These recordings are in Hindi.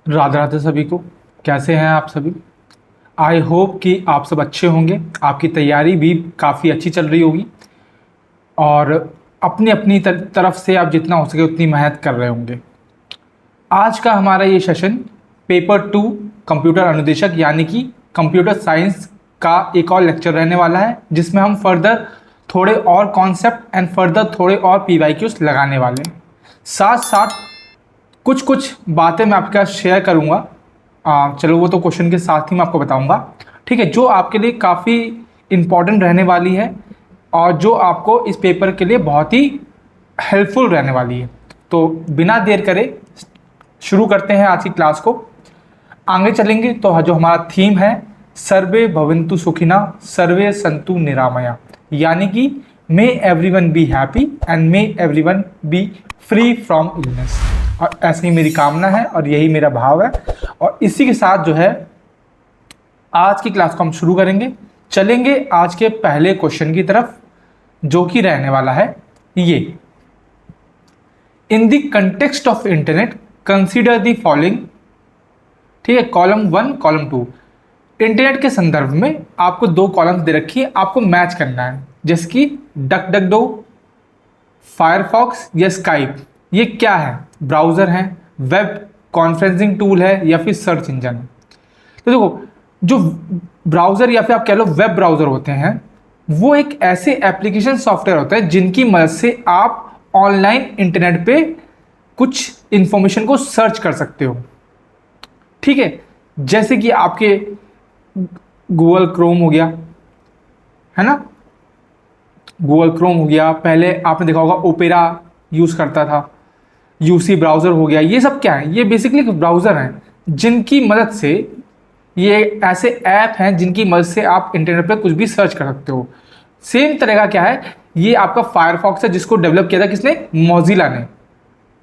राधे राधे सभी को। कैसे हैं आप सभी? आई होप कि आप सब अच्छे होंगे। आपकी तैयारी भी काफ़ी अच्छी चल रही होगी और अपनी अपनी तरफ से आप जितना हो सके उतनी मेहनत कर रहे होंगे। आज का हमारा ये सेशन पेपर 2 कंप्यूटर अनुदेशक यानी कि कंप्यूटर साइंस का एक और लेक्चर रहने वाला है, जिसमें हम फर्दर थोड़े और कॉन्सेप्ट एंड फर्दर थोड़े और PYQs लगाने वाले हैं। साथ साथ कुछ कुछ बातें मैं आपके साथ शेयर करूँगा। चलो वो तो क्वेश्चन के साथ ही मैं आपको बताऊँगा, ठीक है, जो आपके लिए काफ़ी इम्पॉर्टेंट रहने वाली है और जो आपको इस पेपर के लिए बहुत ही हेल्पफुल रहने वाली है। तो बिना देर करे शुरू करते हैं आज की क्लास को। आगे चलेंगे तो जो हमारा थीम है, सर्वे भवन्तु सुखिना सर्वे सन्तु निरामया, यानी कि may everyone be happy and may everyone be free from illness. और ऐसी ही मेरी कामना है और यही मेरा भाव है। और इसी के साथ जो है आज की क्लास को हम शुरू करेंगे। चलेंगे आज के पहले क्वेश्चन की तरफ, जो कि रहने वाला है ये। In the context of internet consider the following. ठीक है, कॉलम 1 कॉलम 2। इंटरनेट के संदर्भ में आपको दो कॉलम्स दे रखी है, आपको मैच करना है, जैसे कि डक डक डो, फायरफॉक्स या स्काइप। ये क्या है? ब्राउज़र है, वेब कॉन्फ्रेंसिंग टूल है या फिर सर्च इंजन है? तो देखो, जो ब्राउज़र या फिर आप कह लो वेब ब्राउज़र होते हैं, वो एक ऐसे एप्लीकेशन सॉफ्टवेयर होते हैं जिनकी मदद से आप ऑनलाइन इंटरनेट पे कुछ इंफॉर्मेशन को सर्च कर सकते हो। ठीक है, जैसे कि आपके गूगल क्रोम हो गया, है ना, गूगल क्रोम हो गया, पहले आपने देखा होगा ओपेरा यूज़ करता था, यूसी ब्राउज़र हो गया। ये सब क्या है? ये बेसिकली ब्राउज़र हैं जिनकी मदद से, ये ऐसे ऐप हैं जिनकी मदद से आप इंटरनेट पे कुछ भी सर्च कर सकते हो। सेम तरह का क्या है, ये आपका फायरफॉक्स है, जिसको डेवलप किया था किसने? मोजिला ने।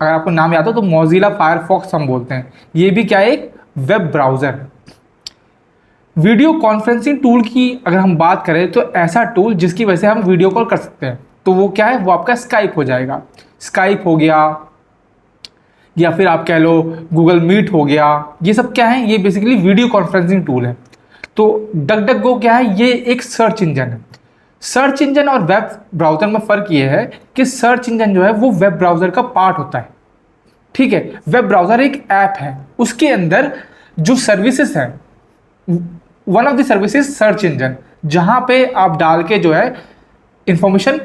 अगर आपको नाम याद हो तो मोजिला फायरफॉक्स हम बोलते हैं। ये भी क्या है? एक वेब ब्राउज़र है। वीडियो कॉन्फ्रेंसिंग टूल की अगर हम बात करें तो ऐसा टूल जिसकी वजह से हम वीडियो कॉल कर सकते हैं, तो वो क्या है? वो आपका स्काइप हो जाएगा। स्काइप हो गया या फिर आप कह लो गूगल मीट हो गया। ये सब क्या है? ये बेसिकली वीडियो कॉन्फ्रेंसिंग टूल है। तो डक डक गो क्या है? ये एक सर्च इंजन है। सर्च इंजन और वेब ब्राउज़र में फ़र्क ये है कि सर्च इंजन जो है वो वेब ब्राउज़र का पार्ट होता है। ठीक है, वेब ब्राउज़र एक ऐप है, उसके अंदर जो सर्विसेज है, one of the services search engine, जहां पे आप डाल के जो है इंफॉर्मेशन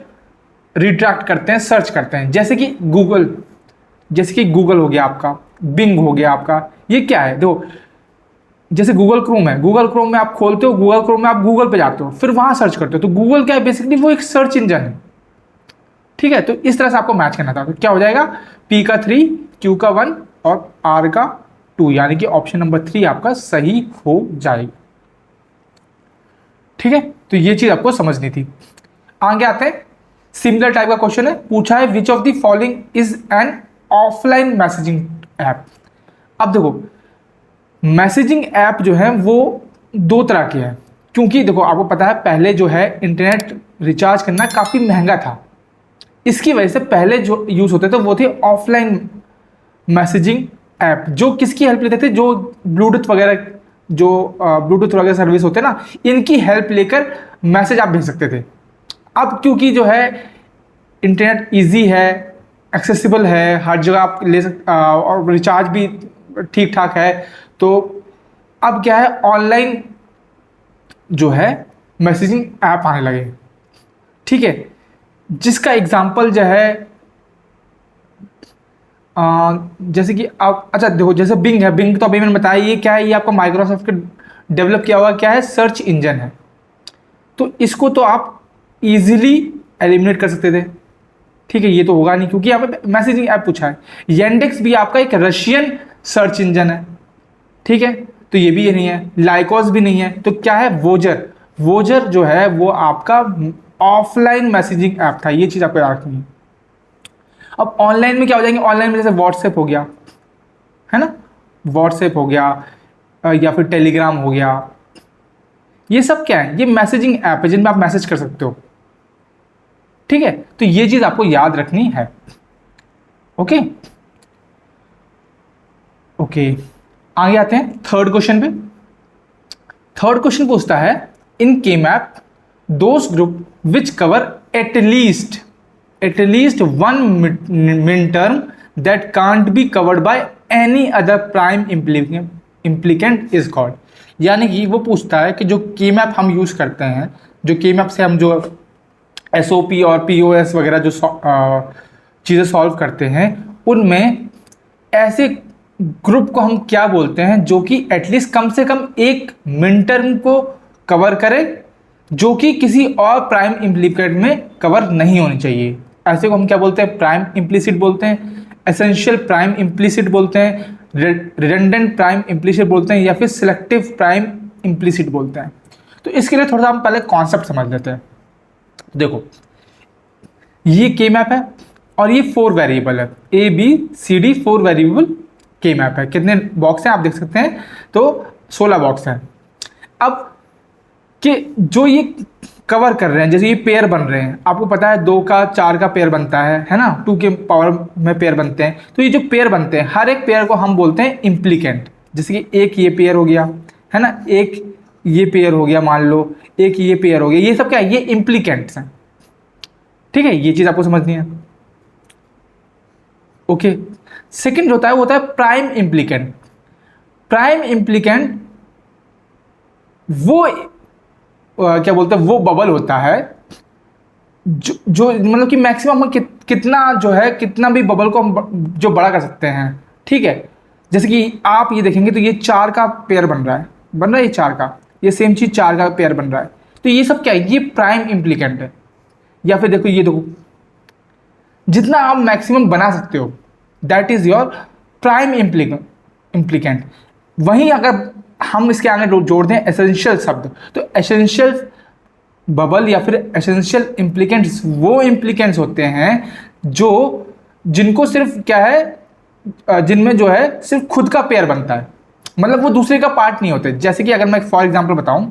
रिट्रैक्ट करते हैं, सर्च करते हैं। जैसे कि गूगल हो गया आपका, बिंग हो गया आपका। ये क्या है? देखो, जैसे गूगल क्रोम है, गूगल क्रोम में आप खोलते हो, गूगल क्रोम में आप गूगल पे जाते हो, फिर वहां सर्च करते हो। तो गूगल क्या है? बेसिकली वो एक सर्च इंजन है। ठीक है, तो इस तरह से आपको मैच करना था। तो क्या हो जाएगा? P का 3, Q का 1 और R का 2, यानी कि ऑप्शन नंबर 3 आपका सही हो जाएगा। ठीक है, तो ये चीज आपको समझनी थी। आगे आते हैं, सिमिलर टाइप का क्वेश्चन है, पूछा है which of the following is an offline messaging app. अब देखो, मैसेजिंग ऐप जो है वो दो तरह के हैं, क्योंकि देखो आपको पता है पहले जो है इंटरनेट रिचार्ज करना काफ़ी महंगा था। इसकी वजह से पहले जो यूज़ होते थे वो थे ऑफलाइन मैसेजिंग ऐप, जो किसकी हेल्प लेते थे? जो ब्लूटूथ वगैरह, जो ब्लूटूथ वगैरह सर्विस होते हैं ना, इनकी हेल्प लेकर मैसेज आप भेज सकते थे। अब क्योंकि जो है इंटरनेट इजी है, एक्सेसिबल है, हर जगह आप ले और रिचार्ज भी ठीक ठाक है, तो अब क्या है, ऑनलाइन जो है मैसेजिंग ऐप आने लगे। ठीक है, जिसका एग्जांपल जो है जैसे कि आप, अच्छा देखो, जैसे बिंग है, बिंग तो अभी मैंने बताया, ये क्या है? ये आपका माइक्रोसॉफ्ट का डेवलप किया हुआ क्या है? सर्च इंजन है। तो इसको तो आप इजीली एलिमिनेट कर सकते थे। ठीक है, ये तो होगा नहीं क्योंकि यहाँ पे मैसेजिंग ऐप पूछा है। येंडेक्स भी आपका एक रशियन सर्च इंजन है। ठीक है, तो ये भी ये नहीं है। लाइकोस भी नहीं है। तो क्या है? वोजर। वोजर जो है वो आपका ऑफलाइन मैसेजिंग ऐप था। ये चीज़ आपको याद रखनी है। अब ऑनलाइन में क्या हो जाएंगे? ऑनलाइन में जैसे व्हाट्सएप हो गया, है ना, व्हाट्सएप हो गया या फिर टेलीग्राम हो गया। ये सब क्या है? ये मैसेजिंग ऐप है जिनमें आप मैसेज कर सकते हो। ठीक है, तो ये चीज़ आपको याद रखनी है। ओके ओके, आगे आते हैं थर्ड क्वेश्चन पे। थर्ड क्वेश्चन पूछता है इन के map those group which cover at least one min term that can't be covered by any other prime implicant is called. यानी कि वो पूछता है कि जो के मैप हम यूज करते हैं, जो के मैप से हम जो SOP और POS वगैरह जो चीज़ें सॉल्व करते हैं, उनमें ऐसे ग्रुप को हम क्या बोलते हैं जो कि एटलीस्ट कम से कम एक मिन टर्म को कवर करे, जो कि किसी और प्राइम इम्प्लीकेट में कवर नहीं होनी चाहिए। ऐसे को हम क्या बोलते हैं? प्राइम इम्प्लिसिट बोलते हैं, एसेंशियल प्राइम इम्प्लिसिट बोलते हैं, रिडंडेंट प्राइम इम्प्लिसिट बोलते हैं, या फिर सिलेक्टिव प्राइम इम्प्लिसिट बोलते हैं। तो इसके लिए थोड़ा सा हम पहले कॉन्सेप्ट समझ लेते हैं। देखो, ये के मैप है और ये 4 वेरिएबल है, ABCD 4 वेरिएबल के मैप है। कितने बॉक्स हैं आप देख सकते हैं, तो 16 बॉक्स हैं। अब कि जो ये कवर कर रहे हैं, जैसे ये पेयर बन रहे हैं, आपको पता है 2 का 4 का पेयर बनता है ना, 2 के पावर में पेयर बनते हैं। तो ये जो पेयर बनते हैं, हर एक पेयर को हम बोलते हैं इम्प्लीकेंट। जैसे कि एक ये पेयर हो गया है ना, एक ये पेयर हो गया, मान लो एक ये पेयर हो गया, ये सब क्या है? ये इम्प्लीकेंट्स हैं। ठीक है, ये चीज़ आपको समझनी है। ओके, सेकंड होता है वो होता है प्राइम इम्प्लीकेंट। प्राइम इम्प्लीकेंट वो क्या बोलते हैं, वो बबल होता है जो मतलब कि मैक्सिमम हम कितना जो है, कितना भी बबल को हम जो बड़ा कर सकते हैं। ठीक है, जैसे कि आप ये देखेंगे तो ये 4 का पेयर बन रहा है, ये 4 का, ये सेम चीज़ 4 का पेयर बन रहा है। तो ये सब क्या है? ये प्राइम इम्प्लीकेंट है। या फिर देखो, ये देखो, जितना आप मैक्सिमम बना सकते हो that is your prime implicant. वहीं अगर हम इसके आगे जोड़ दें एसेंशियल शब्द, तो एसेंशियल बबल या फिर एसेंशियल इम्प्लीकेंट्स वो इम्प्लीकेंट्स होते हैं जो जिनको सिर्फ क्या है, जिनमें जो है सिर्फ खुद का पेयर बनता है, मतलब वो दूसरे का पार्ट नहीं होते। जैसे कि अगर मैं फॉर एग्जांपल बताऊं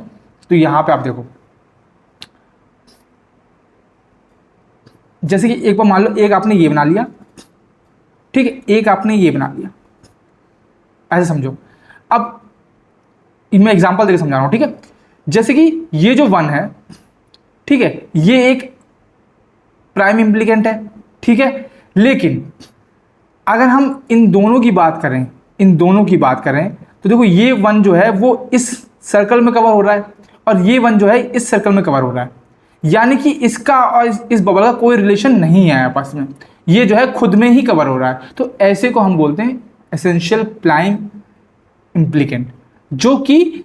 तो यहां पे आप देखो, जैसे कि एक बार मान लो एक आपने ये बना लिया, ठीक है, एक आपने ये बना लिया, ऐसे समझो। अब मैं एग्जांपल देकर समझा रहा हूं, ठीक है। जैसे कि ये जो 1 है, ठीक है, ये एक प्राइम इम्प्लीकेंट है, ठीक है। लेकिन अगर हम इन दोनों की बात करें, तो देखो ये 1 जो है वो इस सर्कल में कवर हो रहा है और ये 1 जो है इस सर्कल में कवर हो रहा है। यानी कि इसका और इस बबल का कोई रिलेशन नहीं है आपस में, ये जो है खुद में ही कवर हो रहा है। तो ऐसे को हम बोलते हैं एसेंशियल प्राइम इम्प्लीकेंट, जो कि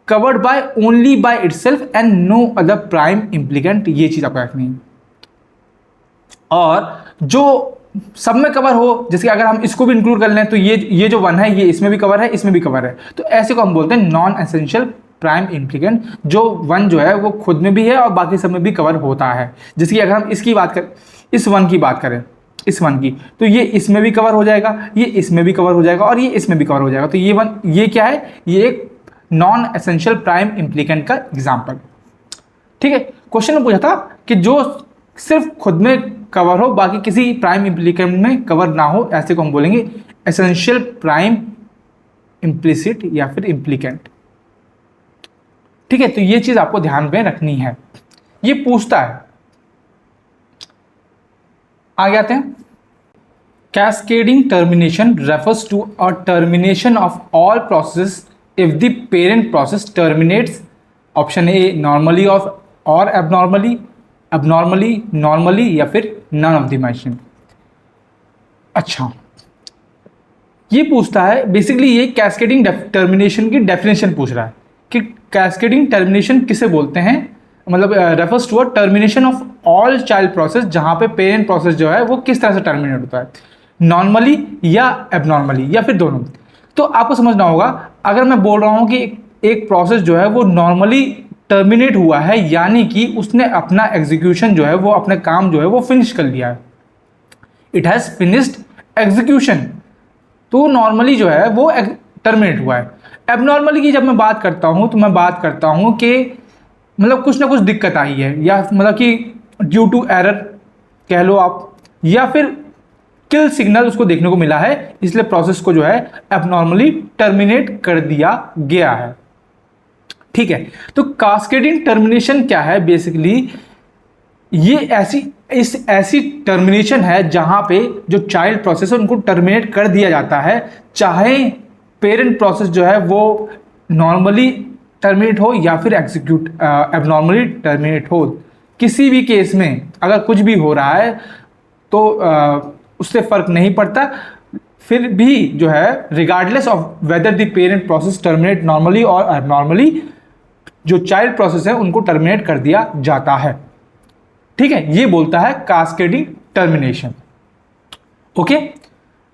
covered by only by itself and no other prime implicant. ये चीज आपको रखनी है। और जो सब में कवर हो, जैसे अगर हम इसको भी इंक्लूड कर लें तो ये जो 1 है ये इसमें भी कवर है, इसमें भी कवर है। तो ऐसे को हम बोलते हैं नॉन एसेंशियल प्राइम इम्प्लीकेंट, जो 1 जो है वो खुद में भी है और बाकी सब में भी कवर होता है। जैसे कि अगर हम इसकी बात करें, इस 1 की बात करें, इस 1 की, तो ये इसमें भी कवर हो जाएगा, ये इसमें भी कवर हो जाएगा और ये इसमें भी कवर हो जाएगा। तो ये 1 ये क्या है? ये एक नॉन एसेंशियल प्राइम इम्प्लीकेंट का एग्जाम्पल। ठीक है, क्वेश्चन में पूछा था कि जो सिर्फ खुद में कवर हो, बाकी किसी प्राइम इम्प्लीकेंट में कवर ना हो, ऐसे को हम बोलेंगे एसेंशियल प्राइम इम्प्लिसिट या फिर इम्प्लीकेंट। ठीक है, तो ये चीज आपको ध्यान में रखनी है। ये पूछता है, आगे आते हैं। Cascading termination refers to a termination of all process if the parent process terminates, option A normally और एबनॉर्मली, नॉर्मली या फिर नन ऑफ द मेंशन। अच्छा, ये पूछता है बेसिकली, ये कैस्केडिंग टर्मिनेशन की डेफिनेशन पूछ रहा है कि कैस्केडिंग टर्मिनेशन किसे बोलते हैं। मतलब refers to a termination of all child process, जहां पे पेरेंट प्रोसेस जो है वो किस तरह से टर्मिनेट होता है, नॉर्मली या एबनॉर्मली या फिर दोनों। तो आपको समझना होगा, अगर मैं बोल रहा हूं कि एक प्रोसेस जो है वो नॉर्मली टर्मिनेट हुआ है, यानी कि उसने अपना एग्जीक्यूशन जो है वो अपने काम जो है वो फिनिश कर लिया है, इट हैज़ फिनिश्ड एग्जीक्यूशन, तो नॉर्मली जो है वो टर्मिनेट हुआ है। एबनॉर्मली की जब मैं बात करता हूँ तो मैं बात करता हूँ कि मतलब कुछ ना कुछ दिक्कत आई है, या मतलब कि ड्यू टू एरर कह लो आप, या फिर किल सिग्नल उसको देखने को मिला है, इसलिए प्रोसेस को जो है एबनॉर्मली टर्मिनेट कर दिया गया है। ठीक है, तो कास्केडिंग टर्मिनेशन क्या है? बेसिकली ये ऐसी टर्मिनेशन है जहां पे जो चाइल्ड प्रोसेस है उनको टर्मिनेट कर दिया जाता है, चाहे पेरेंट प्रोसेस जो है वो नॉर्मली टर्मिनेट हो या फिर एग्जीक्यूट एबनॉर्मली टर्मिनेट हो। किसी भी केस में अगर कुछ भी हो रहा है तो उससे फर्क नहीं पड़ता, फिर भी जो है regardless of whether the parent process terminate normally और एबनॉर्मली, जो चाइल्ड प्रोसेस है उनको टर्मिनेट कर दिया जाता है। ठीक है, ये बोलता है कास्केडिंग टर्मिनेशन। ओके,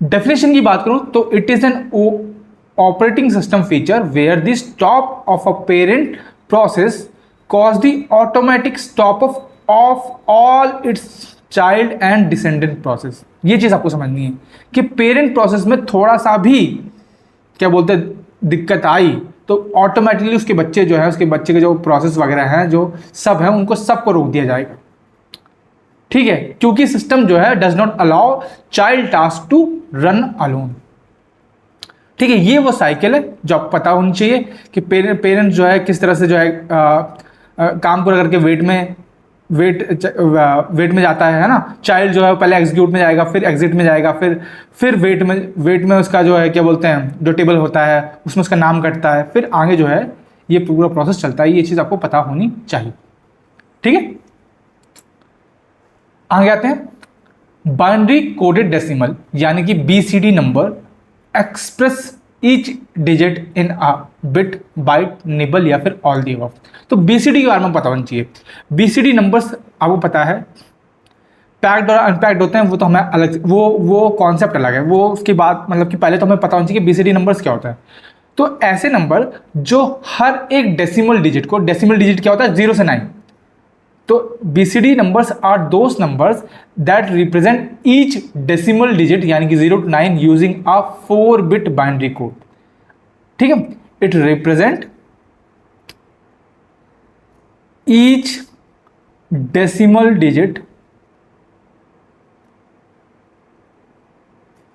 डेफिनेशन की बात करूं तो it is an operating system feature where the stop of a parent process cause the automatic stop of all its child and descendant process. ये चीज आपको समझनी है कि पेरेंट प्रोसेस में थोड़ा सा भी क्या बोलते हैं दिक्कत आई तो ऑटोमेटिकली उसके बच्चे जो है, उसके बच्चे के जो प्रोसेस वगैरह हैं जो सब है उनको सबको रोक दिया जाएगा। ठीक है, क्योंकि सिस्टम जो है does not allow child task to run alone. ठीक है, ये वो साइकिल है जो आपको पता होनी चाहिए कि पेरेंट जो है किस तरह से जो है काम पूरा करके वेट में जाता है ना। चाइल्ड जो है पहले एग्जीक्यूट में जाएगा, फिर एग्जिट में जाएगा, फिर वेट में उसका जो है क्या बोलते हैं जो टेबल होता है उसमें उसका नाम कटता है, फिर आगे जो है ये पूरा प्रोसेस चलता है। ये चीज़ आपको पता होनी चाहिए। ठीक है, आगे आते हैं। बाइनरी कोडेड डेसिमल यानी कि BCD number express each digit in a bit, byte, nibble या फिर ऑल दी अबव। तो BCD के बारे में पता होना चाहिए। BCD नंबर्स आपको पता है पैक्ड और अनपैक्ड होते हैं, वो तो हमें अलग, वो कॉन्सेप्ट अलग है, वो उसके बाद मतलब कि पहले तो हमें पता होना चाहिए कि BCD नंबर्स क्या होता है। तो ऐसे नंबर जो हर एक डेसिमल डिजिट को, डेसिमल डिजिट क्या होता है 0 से 9, तो BCD numbers are those numbers that represent each decimal digit यानी कि 0 to 9 using a 4-bit binary code। ठीक है, it represent each decimal digit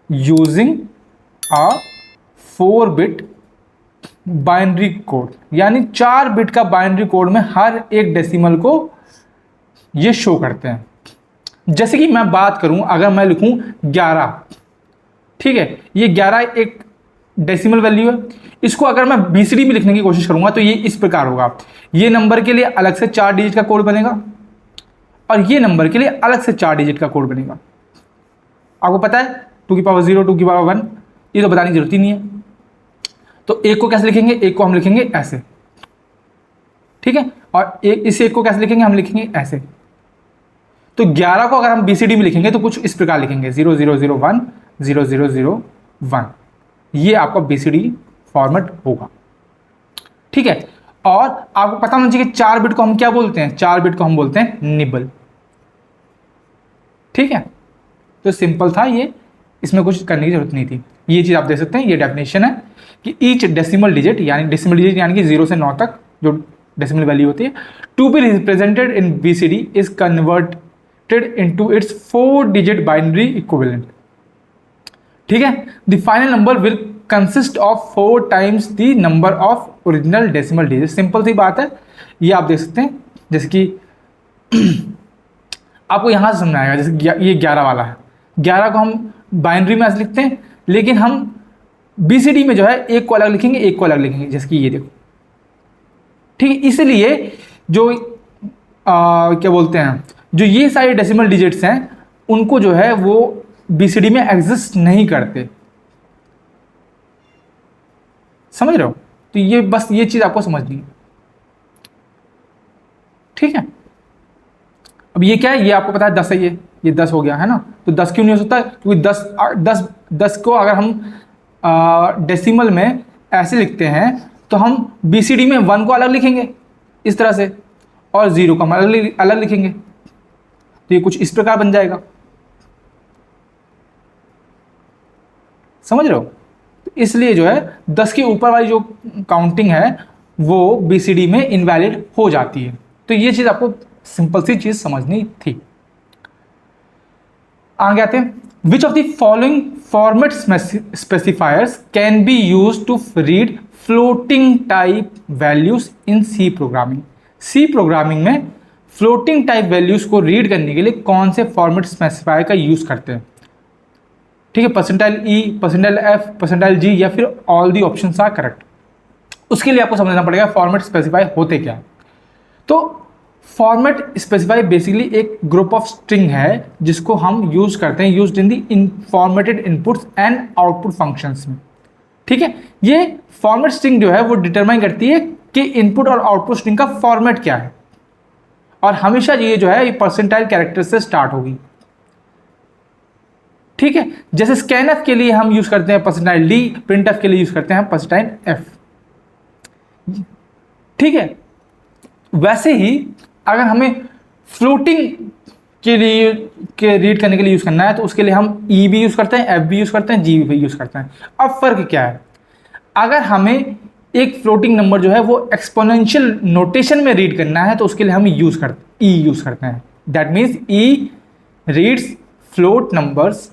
using a 4-bit binary code, यानी 4 बिट का बाइनरी कोड में हर एक डेसिमल को ये शो करते हैं। जैसे कि मैं बात करूं, अगर मैं लिखूं 11, ठीक है, ये 11 एक डेसिमल वैल्यू है। इसको अगर मैं BCD में लिखने की कोशिश करूंगा तो ये इस प्रकार होगा। ये नंबर के लिए अलग से 4 डिजिट का कोड बनेगा और ये नंबर के लिए अलग से 4 डिजिट का कोड बनेगा। आपको पता है 2 की पावर 0, 2 की पावर 1, ये तो बताने की जरूरत ही नहीं है। तो एक को कैसे लिखेंगे? एक को हम लिखेंगे ऐसे, ठीक है, और इस एक को कैसे लिखेंगे? हम लिखेंगे ऐसे। तो 11 को अगर हम BCD में लिखेंगे तो कुछ इस प्रकार लिखेंगे 0001 0001। ये आपका BCD फॉर्मेट होगा। ठीक है, और आपको पता होना चाहिए कि 4 बिट को हम क्या बोलते हैं? 4 बिट को हम बोलते हैं निबल। ठीक है, तो सिंपल था ये, इसमें कुछ करने की जरूरत नहीं थी। ये चीज आप देख सकते हैं, ये डेफिनेशन है कि ईच डेसिमल डिजिट यानी कि 0 से 9 तक जो डेसिमल वैल्यू होती है, to be represented in BCD is converted into its 4-digit binary equivalent. ठीक है, the final number will consist of 4 times the number of original decimal digit. Simple सी बात है, ये आप देख सकते हैं। जैसे कि आपको यहां से समझ आएगा, जैसे ये 11 वाला है, 11 को हम बाइनरी में ऐसे लिखते हैं, लेकिन हम BCD में जो है एक को अलग लिखेंगे, एक को अलग लिखेंगे, जैसे कि ये देखो। ठीक है, इसलिए जो क्या बोलते हैं, जो ये सारे डेसिमल डिजिट्स हैं उनको जो है वो BCD में एग्जिस्ट नहीं करते। समझ रहे हो? तो ये बस ये चीज आपको समझनी है। ठीक है, अब ये क्या है? ये आपको पता है 10 है, ये 10 हो गया है ना। तो 10 क्यों नहीं हो सकता? क्योंकि 10 को अगर हम डेसिमल में ऐसे लिखते हैं तो हम BCD में 1 को अलग लिखेंगे इस तरह से, और 0 को हम अलग लिखेंगे, तो ये कुछ इस प्रकार बन जाएगा। समझ रहे हो? तो इसलिए जो है 10 के ऊपर वाली जो काउंटिंग है वो BCD में इनवैलिड हो जाती है। तो ये चीज आपको सिंपल सी चीज समझनी थी। आगे आते हैं। Which of the following format specifiers can be used to read floating type values in C programming? C programming में फ्लोटिंग टाइप वैल्यूज को रीड करने के लिए कौन से फॉर्मेट स्पेसिफायर का यूज करते हैं? ठीक है, percentile E, percentile F, percentile G, या फिर all the options are correct. उसके लिए आपको समझना पड़ेगा फॉर्मेट स्पेसिफाई होते क्या है। तो फॉर्मेट स्पेसिफाई बेसिकली एक ग्रुप ऑफ स्ट्रिंग है जिसको हम यूज करते हैं used in the formatted inputs and output functions में। ठीक है, ये फॉर्मेट स्ट्रिंग जो है वो डिटरमाइन करती है कि इनपुट और आउटपुट स्ट्रिंग का फॉर्मेट क्या है, और हमेशा ये जो है ये परसेंटाइल कैरेक्टर से स्टार्ट होगी। ठीक है, जैसे स्कैनएफ के लिए हम यूज करते हैं परसेंटाइल डी, प्रिंटएफ के लिए यूज करते हैं परसेंटाइल एफ। ठीक है, वैसे ही अगर हमें फ्लोटिंग के लिए के रीड करने के लिए यूज करना है तो उसके लिए हम ई भी यूज करते हैं, एफ भी यूज करते हैं, जी भी यूज करते हैं। अब फर्क क्या है, अगर हमें एक फ्लोटिंग नंबर जो है वो एक्सपोनेंशियल नोटेशन में रीड करना है तो उसके लिए हम ई यूज करते हैं। That means E reads float numbers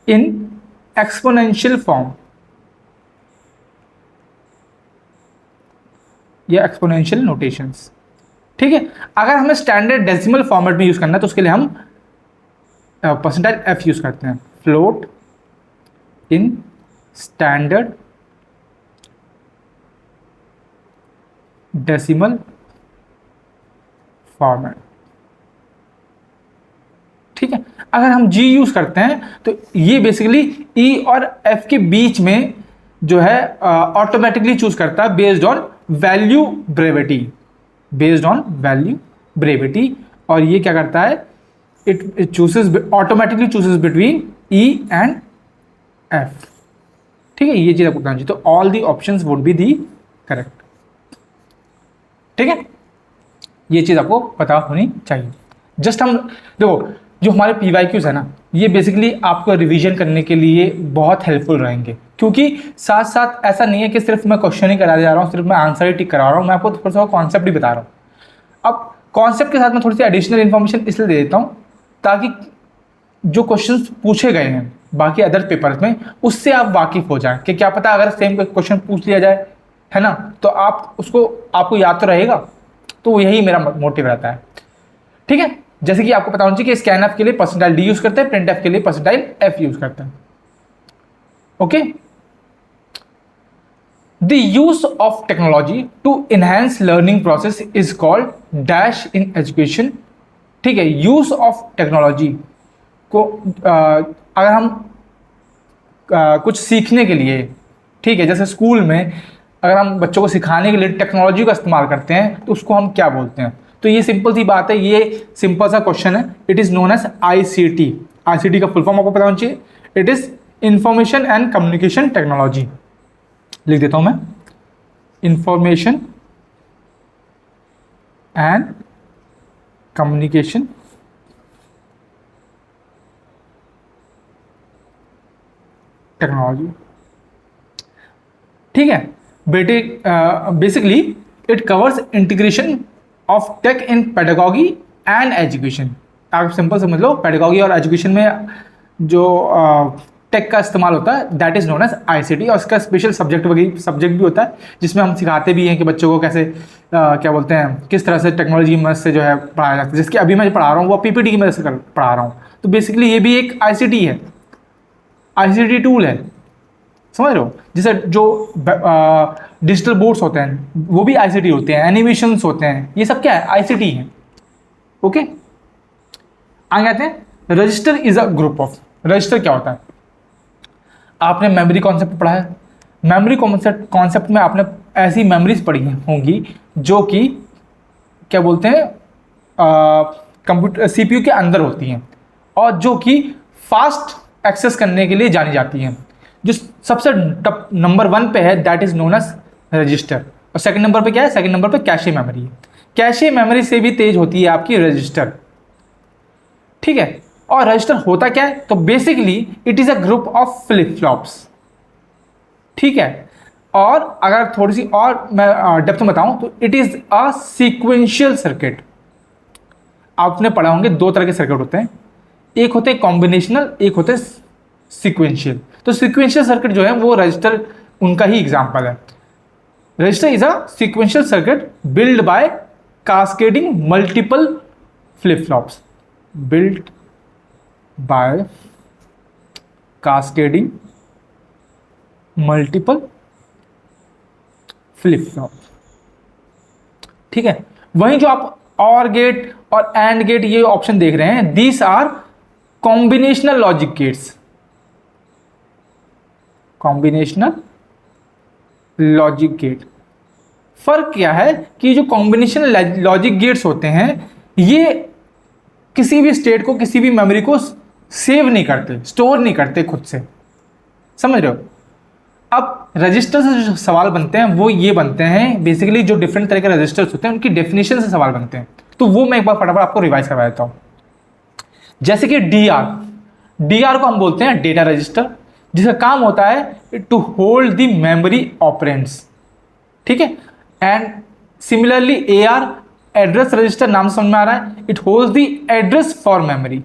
in exponential form या एक्सपोनेंशियल नोटेशंस। ठीक है, अगर हमें स्टैंडर्ड डेसिमल फॉर्मेट में यूज करना है तो उसके लिए हम परसेंटाइल एफ यूज करते हैं, float in standard decimal format. ठीक है, अगर हम जी यूज करते हैं तो ये बेसिकली ई और एफ के बीच में जो है ऑटोमेटिकली चूज करता है बेस्ड ऑन वैल्यू ब्रेविटी, और ये क्या करता है, it chooses automatically chooses between E and F. ठीक है, ये चीज आपको बताना चाहिए। तो all the options would be the correct. ठीक है, ये चीज आपको पता होनी चाहिए। जस्ट हम देखो, जो हमारे PYQs है ना, ये बेसिकली आपको रिवीजन करने के लिए बहुत हेल्पफुल रहेंगे, क्योंकि साथ साथ ऐसा नहीं है कि सिर्फ मैं क्वेश्चन ही करा जा रहा हूँ, सिर्फ मैं आंसर ही टिक करा रहा हूँ, मैं आपको थोड़ा सा कॉन्सेप्ट भी बता रहा हूँ। अब कॉन्सेप्ट के साथ मैं थोड़ी सी एडिशनल इन्फॉर्मेशन इसलिए दे देता हूँ ताकि जो क्वेश्चंस पूछे गए हैं बाकी अदर पेपर्स में उससे आप वाकिफ हो जाएं, कि क्या पता अगर सेम क्वेश्चन पूछ लिया जाए, है ना, तो आप उसको आपको याद तो रहेगा। तो यही मेरा मोटिव रहता है। ठीक है, जैसे कि आपको पता होना चाहिए कि स्कैनएफ के लिए परसेंटाइल डी यूज करते हैं, प्रिंटएफ के लिए परसेंटाइल एफ यूज करते हैं। Okay, the use of technology to enhance learning process is called dash in education. ठीक है, यूज ऑफ टेक्नोलॉजी को अगर हम कुछ सीखने के लिए, ठीक है, जैसे स्कूल में अगर हम बच्चों को सिखाने के लिए टेक्नोलॉजी का इस्तेमाल करते हैं तो उसको हम क्या बोलते हैं? तो ये सिंपल सी बात है, ये सिंपल सा क्वेश्चन है। It is known as ICT। ICT का फुल फॉर्म आपको पता होना चाहिए। It is information and communication technology. लिख देता हूं मैं, इंफॉर्मेशन एंड कम्युनिकेशन टेक्नोलॉजी। ठीक है बेटे, basically it covers integration of tech in pedagogy and education. आप सिंपल समझ लो, पेडागॉगी और एजुकेशन में जो टेक का इस्तेमाल होता है that is known as ICT, और इसका स्पेशल सब्जेक्ट भी होता है जिसमें हम सिखाते भी हैं कि बच्चों को कैसे क्या बोलते हैं, किस तरह से टेक्नोलॉजी की मदद से जो है पढ़ाया जाता है। जिसकी अभी मैं पढ़ा रहा हूँ वो PPT की मदद से पढ़ा रहा हूँ। तो बेसिकली ये भी एक ICT है, ICT टूल है, समझ रहे हो। जैसे जो डिजिटल बोर्ड्स होते हैं वो भी ICT होते हैं, एनिमेशंस होते हैं, ये सब क्या है, ICT है। ओके, आगे आते हैं। Register is a group of, register क्या होता है? आपने मेमोरी कॉन्सेप्ट पढ़ा है। मेमोरी कॉन्सेप्ट में आपने ऐसी मेमोरीज पढ़ी होंगी जो कि क्या बोलते हैं, कंप्यूटर CPU के अंदर होती हैं और जो कि फास्ट एक्सेस करने के लिए जानी जाती हैं। जो सबसे नंबर 1 पे है that is known as register, और सेकंड नंबर पे क्या है? सेकंड नंबर पे कैशे मेमोरी है। कैशे मेमोरी से भी तेज होती है आपकी रजिस्टर। ठीक है, और रजिस्टर होता क्या है? तो basically it is a group of flip flops. ठीक है, और अगर थोड़ी सी और मैं डेप्थ में बताऊं तो it is a sequential circuit. आपने पढ़ा होंगे दो तरह के सर्किट होते हैं, एक होते हैं कॉम्बिनेशनल, एक होते हैं सीक्वेंशियल। तो सीक्वेंशियल सर्किट जो है वो रजिस्टर उनका ही एग्जाम्पल है। Register is a sequential circuit build by cascading multiple flip flops, build by cascading multiple flip flop. ठीक है, वहीं जो आप और गेट और एंड गेट ये ऑप्शन देख रहे हैं, these are combinational logic gates, combinational logic gate. फर्क क्या है कि जो कॉम्बिनेशन लॉजिक गेट्स होते हैं ये किसी भी स्टेट को, किसी भी मेमोरी को सेव नहीं करते, स्टोर नहीं करते खुद से, समझ रहे हो। अब रजिस्टर से जो सवाल बनते हैं वो ये बनते हैं, बेसिकली जो डिफरेंट तरह के रजिस्टर्स होते हैं उनकी डेफिनेशन से सवाल बनते हैं, तो वो मैं एक बार फटाफट आपको रिवाइज करवा देता हूं। जैसे कि डीआर को हम बोलते हैं डेटा रजिस्टर, जिसका काम होता है to hold the memory operands. ठीक है, and similarly AR address register, नाम समझ में आ रहा है, it holds the address for memory.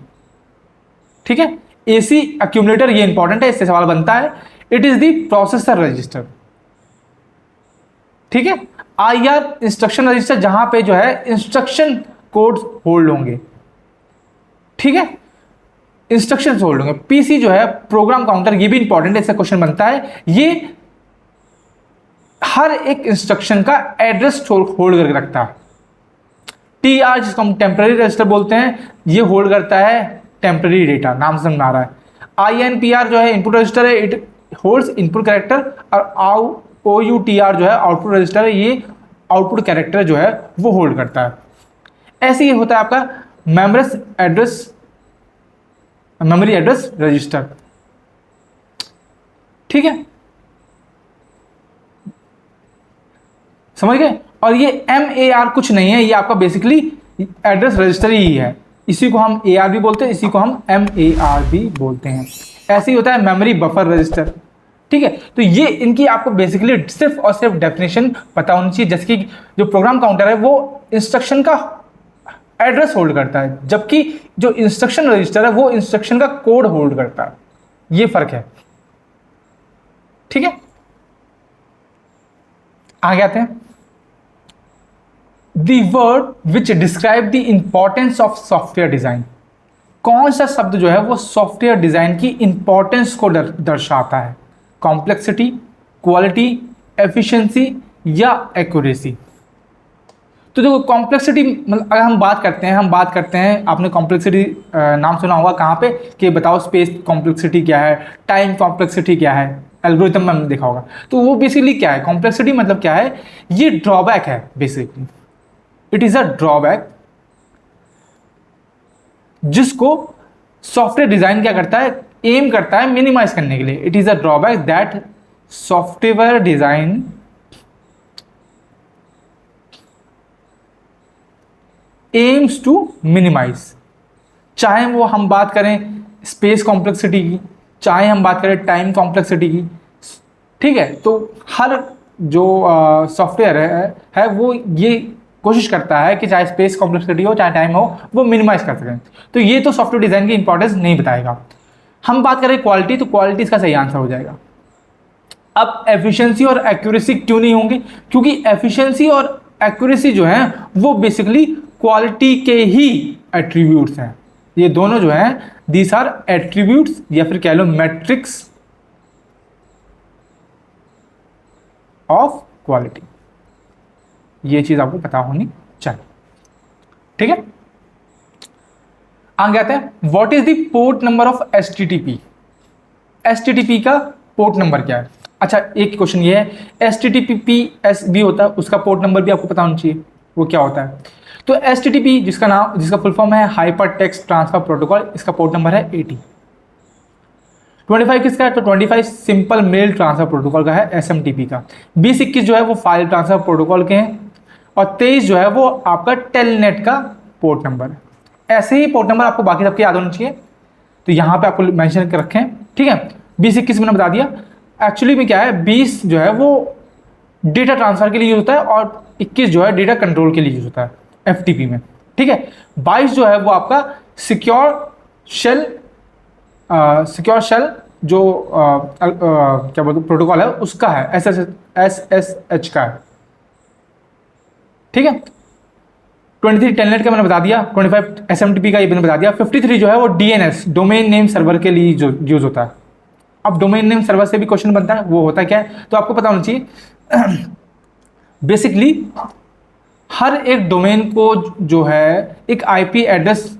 ठीक है, एसी अक्यूमुलेटर, ये इंपॉर्टेंट है, इससे सवाल बनता है, it is the processor register. ठीक है, आईआर इंस्ट्रक्शन रजिस्टर, जहां पे जो है इंस्ट्रक्शन कोड होल्ड होंगे। ठीक है, इंस्ट्रक्शन होल्ड होंगे। पीसी जो है प्रोग्राम काउंटर, ये भी इंपॉर्टेंट है, इससे क्वेश्चन बनता है, ये हर एक इंस्ट्रक्शन का एड्रेस होल्ड करके रखता है। टीआर, जिसको हम टेम्पररी रजिस्टर बोलते हैं, ये होल्ड करता है टेम्पररी डेटा, नाम समझ में आ रहा है। आईएनपीआर जो है इनपुट रजिस्टर है, इट होल्ड्स इनपुट कैरेक्टर, और ओयूटीआर जो है आउटपुट रजिस्टर है, ये आउटपुट कैरेक्टर जो है वो होल्ड करता है। ऐसे ही होता है आपका मेमोरी एड्रेस रजिस्टर। ठीक है, समझ गए। और ये MAR कुछ नहीं है, ये आपका बेसिकली एड्रेस रजिस्टर ही है, इसी को हम AR भी बोलते हैं, इसी को हम MAR भी बोलते हैं। ऐसे ही होता है मेमोरी बफर रजिस्टर। ठीक है, तो ये इनकी आपको बेसिकली सिर्फ और सिर्फ डेफिनेशन पता होनी चाहिए। जैसे कि जो प्रोग्राम काउंटर है वो इंस्ट्रक्शन का एड्रेस होल्ड करता है, जबकि जो इंस्ट्रक्शन रजिस्टर है वो इंस्ट्रक्शन का कोड होल्ड करता है, ये फर्क है। ठीक है, आगे आते हैं। The word which describe the importance of software design. कौन सा शब्द जो है वो सॉफ्टवेयर डिजाइन की इंपॉर्टेंस को दर्शाता है? कॉम्प्लेक्सिटी, क्वालिटी, एफिशिएंसी या एक्यूरेसी। तो देखो कॉम्प्लेक्सिटी, मतलब अगर हम बात करते हैं, आपने कॉम्प्लेक्सिटी नाम सुना होगा कहाँ पे, कि बताओ स्पेस कॉम्प्लेक्सिटी क्या है, टाइम कॉम्प्लेक्सिटी क्या है, एल्गोरिथम में हमने देखा होगा। तो वो बेसिकली क्या है, कॉम्प्लेक्सिटी मतलब क्या है, ये ड्रॉबैक है basically, it is a drawback जिसको सॉफ्टवेयर डिजाइन क्या करता है, एम करता है मिनिमाइज करने के लिए। It is a drawback that software design aims to minimise. चाहे वो हम बात करें स्पेस कॉम्प्लेक्सिटी की, चाहे हम बात करें टाइम कॉम्प्लेक्सिटी की। ठीक है, तो हर जो सॉफ्टवेयर है वो ये कोशिश करता है कि चाहे स्पेस कॉम्प्लेक्सिटी हो चाहे टाइम हो, वो मिनिमाइज कर सकें। तो ये तो सॉफ्टवेयर डिजाइन की इंपॉर्टेंस नहीं बताएगा। हम बात करें क्वालिटी, तो क्वालिटी इसका सही आंसर हो जाएगा। अब एफिशिएंसी और एक्यूरेसी क्यों नहीं होंगे? क्योंकि एफिशिएंसी और एक्यूरेसी जो है वो बेसिकली क्वालिटी के ही एट्रीब्यूट्स हैं। ये दोनों जो हैं दीज आर एट्रीब्यूट्स, या फिर कह लो मैट्रिक्स ऑफ क्वालिटी। ये चीज आपको पता होनी चाहिए। ठीक है, आगे आते हैं। What is the port number of HTTP? HTTP का पोर्ट नंबर क्या है? अच्छा, एक क्वेश्चन ये है, HTTPS भी होता है, उसका पोर्ट नंबर भी आपको पता होना चाहिए, वो क्या होता है। तो HTTP जिसका फुल फॉर्म है हाइपर टेक्स्ट ट्रांसफर प्रोटोकॉल, इसका पोर्ट नंबर है 80। 25 किसका है? तो 25 सिंपल मेल ट्रांसफर प्रोटोकॉल का है, SMTP का। 20-21 जो है वो फाइल ट्रांसफर प्रोटोकॉल के हैं, और 23 जो है वो आपका टेलनेट का पोर्ट नंबर है। ऐसे ही पोर्ट नंबर आपको बाकी सबके याद होने चाहिए, तो यहाँ पे आपको मेंशन कर रखें। ठीक है, 20-21 मैंने बता दिया। एक्चुअली में क्या है, 20 जो है वो डेटा ट्रांसफर के लिए यूज होता है, और 21 जो है डेटा कंट्रोल के लिए यूज होता है FTP में। ठीक है। 22 जो है वो आपका सिक्योर शेल जो क्या बोलते प्रोटोकॉल है उसका है, SSH का है, ठीक है। 23 टेलनेट का मैंने बता दिया, 25 SMTP का ये मैंने बता दिया। 53 जो है वो DNS डोमेन नेम सर्वर के लिए जो यूज होता है। अब डोमेन नेम सर्वर से भी क्वेश्चन बनता है, वो होता क्या है तो आपको पता होना चाहिए। बेसिकली हर एक डोमेन को जो है एक IP एड्रेस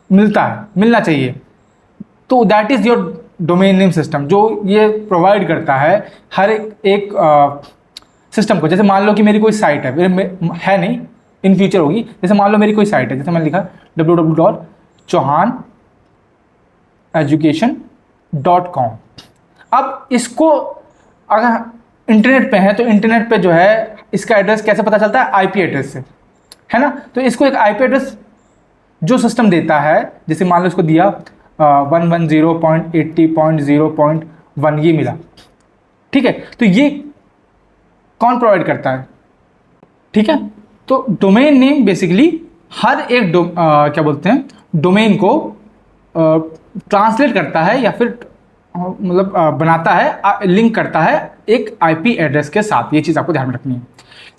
मिलना चाहिए, तो that is your domain name system, जो ये प्रोवाइड करता है हर एक सिस्टम को। जैसे मान लो कि मेरी कोई साइट है, है नहीं, इन फ्यूचर होगी। जैसे मान लो मेरी कोई साइट है, जैसे मैंने लिखा www.chauhaneducation.com। अब इसको अगर इंटरनेट पे है तो इंटरनेट पे जो है इसका एड्रेस कैसे पता चलता है, IP एड्रेस से, है ना। तो इसको एक IP एड्रेस जो सिस्टम देता है, जैसे मान लो इसको दिया 110.80.0.1 ये मिला, ठीक है। तो ये कौन प्रोवाइड करता है, ठीक है। तो डोमेन नेम बेसिकली हर एक क्या बोलते हैं डोमेन को ट्रांसलेट करता है या फिर मतलब बनाता है, लिंक करता है एक IP एड्रेस के साथ। ये चीज़ आपको ध्यान में रखनी है।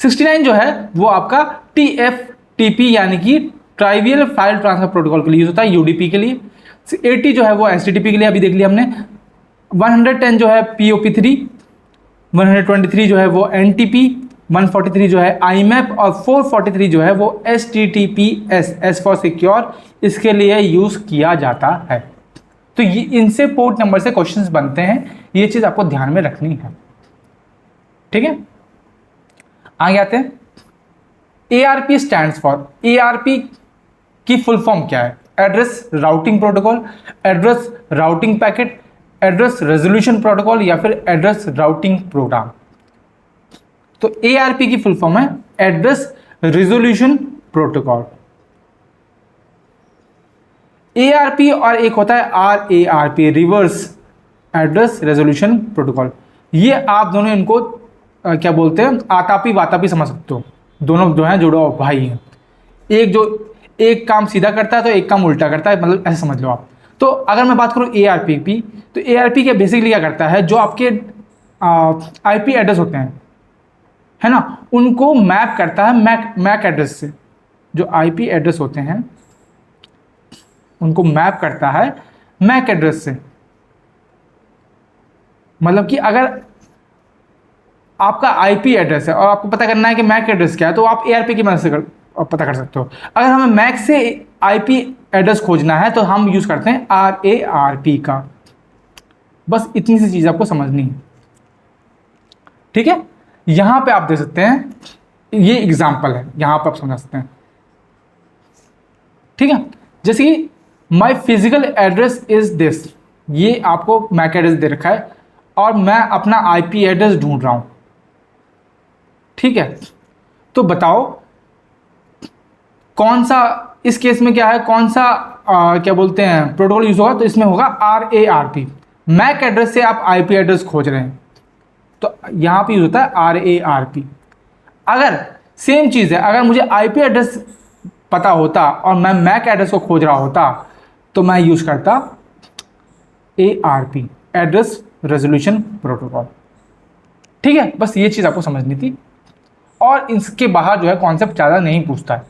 69 जो है वो आपका TFTP यानी कि ट्राइवियल फाइल ट्रांसफर प्रोटोकॉल के लिए यूज होता है, UDP के लिए। 80 जो है वो HTTP के लिए, अभी देख लिया हमने। 110 जो है POP3, 123 जो है वो NTP, 143 जो है IMAP और 443 जो है वो HTTPS, S फॉर सिक्योर, इसके लिए यूज किया जाता है। तो ये इनसे पोर्ट नंबर से क्वेश्चंस बनते हैं, ये चीज आपको ध्यान में रखनी है, ठीक है। आगे आते हैं। ARP स्टैंड्स फॉर, ARP की फुल फॉर्म क्या है, address routing protocol, address routing packet, address resolution protocol या फिर एड्रेस राउटिंग प्रोग्राम। तो ARP की फुल फॉर्म है एड्रेस रेजोल्यूशन प्रोटोकॉल। ARP और एक होता है RARP, reverse address resolution protocol. ये आप दोनों इनको क्या बोलते हैं, आतापी वातापी समझ सकते हो, दोनों जो है जुड़ो भाई हैं। एक काम सीधा करता है तो एक काम उल्टा करता है, मतलब ऐसे समझ लो आप। तो अगर मैं बात करूं ARP तो ARP क्या बेसिकली क्या करता है, जो आपके IP एड्रेस होते हैं, है ना, उनको मैप करता है मैक एड्रेस से। जो IP एड्रेस होते हैं उनको मैप करता है मैक एड्रेस से। मतलब कि अगर आपका IP एड्रेस है और आपको पता करना है कि मैक एड्रेस क्या है, तो आप ARP की मदद से पता कर सकते हो। अगर हमें मैक से IP एड्रेस खोजना है तो हम यूज करते हैं RARP का। बस इतनी सी चीज आपको समझनी है, ठीक है। यहां पे आप देख सकते हैं, ये एग्जांपल है, यहां पे आप समझ सकते हैं, ठीक है। जैसे कि माई फिजिकल एड्रेस इज दिस, ये आपको मैक एड्रेस दे रखा है और मैं अपना IP एड्रेस ढूंढ रहा हूं, ठीक है। तो बताओ कौन सा, इस केस में क्या है, कौन सा क्या बोलते हैं प्रोटोकॉल यूज होगा, तो इसमें होगा RARP। मैक एड्रेस से आप IP एड्रेस खोज रहे हैं तो यहां पे यूज होता है RARP। अगर सेम चीज है, अगर मुझे IP एड्रेस पता होता और मैं मैक एड्रेस को खोज रहा होता तो मैं यूज करता ARP, एड्रेस रेजोल्यूशन प्रोटोकॉल, ठीक है। बस ये चीज आपको समझनी थी और इसके बाहर जो है कॉन्सेप्ट ज़्यादा नहीं पूछता है।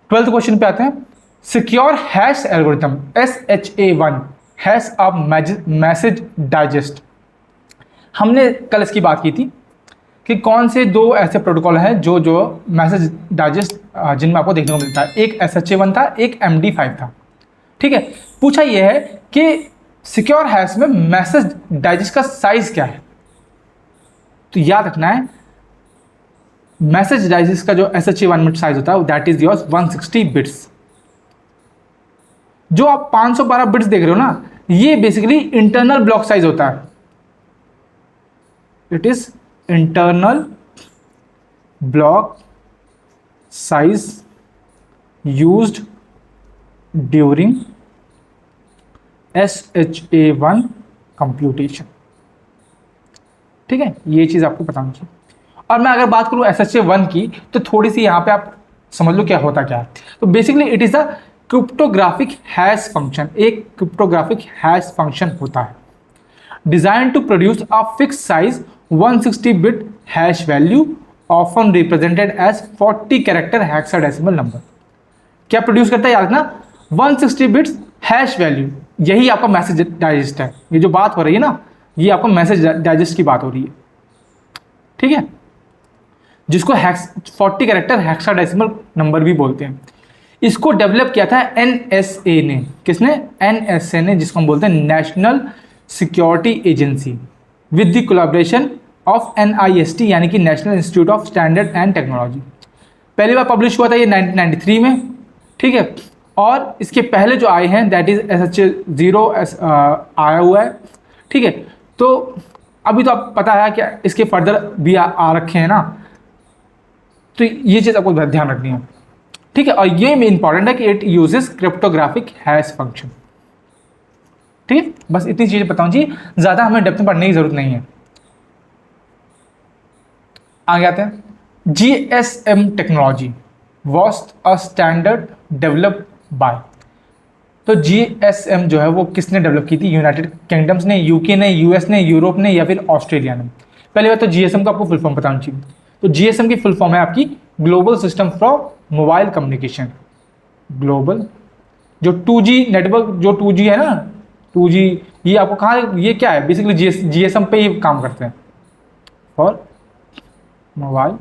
12th क्वेश्चन पे आते हैं। Secure hash algorithm SHA-1 hash of message digest. हमने कल इसकी बात की थी कि कौन से दो ऐसे प्रोटोकॉल हैं जो मैसेज डाइजेस्ट जिनमें आपको देखने को मिलता है। एक SHA-1 था, एक MD5 था, ठीक है। पूछा यह है कि सिक्योर हैश में मैसेज डाइजेस्ट का साइज क्या है। तो याद रखना है मैसेज डाइजेस्ट का जो SHA-1 में साइज होता है दैट इज योर्स 160 बिट्स। जो आप 512 बिट्स देख रहे हो ना, ये बेसिकली इंटरनल ब्लॉक साइज होता है। It is internal block size used during SHA-1 computation, ठीक है। ये चीज आपको पता होनी चाहिए। और मैं अगर बात करूँ SHA-1 की, तो थोड़ी सी यहाँ पे आप समझ लो क्या होता क्या है। तो basically it is a cryptographic hash function, एक क्रिप्टोग्राफिक हैश फंक्शन होता है design to produce a fix size 160 bit hash value often represented as 40 character hexadecimal number. क्या प्रोड्यूस करता है याद रखना, 160 बिट्स हैश वैल्यू, यही आपका मैसेज डाइजेस्ट है। ये जो बात हो रही है ना, ये आपका मैसेज डाइजेस्ट की बात हो रही है, ठीक है, जिसको 40 कैरेक्टर हेक्साडेसिमल नंबर भी बोलते हैं। इसको डेवलप किया था NSA ने। किसने? NSA ने, जिसको हम बोलते हैं national security agency, with the collaboration of NIST यानी कि national institute of standard and technology. पहली बार पब्लिश हुआ था ये 1993 में, ठीक है। और इसके पहले जो आए हैं दैट इज SHA-0 आया हुआ है, ठीक है। तो अभी तो आप पता है कि इसके फर्दर भी आ रखे हैं ना, तो ये चीज़ आपको ध्यान रखनी है, ठीक है। और ये इंपॉर्टेंट है कि it uses cryptographic hash function, ठीक है। बस इतनी चीजें बताऊं जी, ज्यादा हमें डेप्थ में पढ़ने की जरूरत नहीं है। आगे आते हैं। GSM technology was a standard developed by, तो GSM जो है वो किसने डेवलप की थी? यूनाइटेड किंगडम्स ने, UK ने, US ने, यूरोप ने, या फिर ऑस्ट्रेलिया ने। पहली बात तो GSM का आपको फुल फॉर्म बताना चाहिए। तो GSM की फुल फॉर्म है आपकी global system for mobile communication. Global जो 2G नेटवर्क, जो 2G है ना, 2G, ये आपको कहाँ, ये क्या है बेसिकली GSM पे ही काम करते हैं, फॉर मोबाइल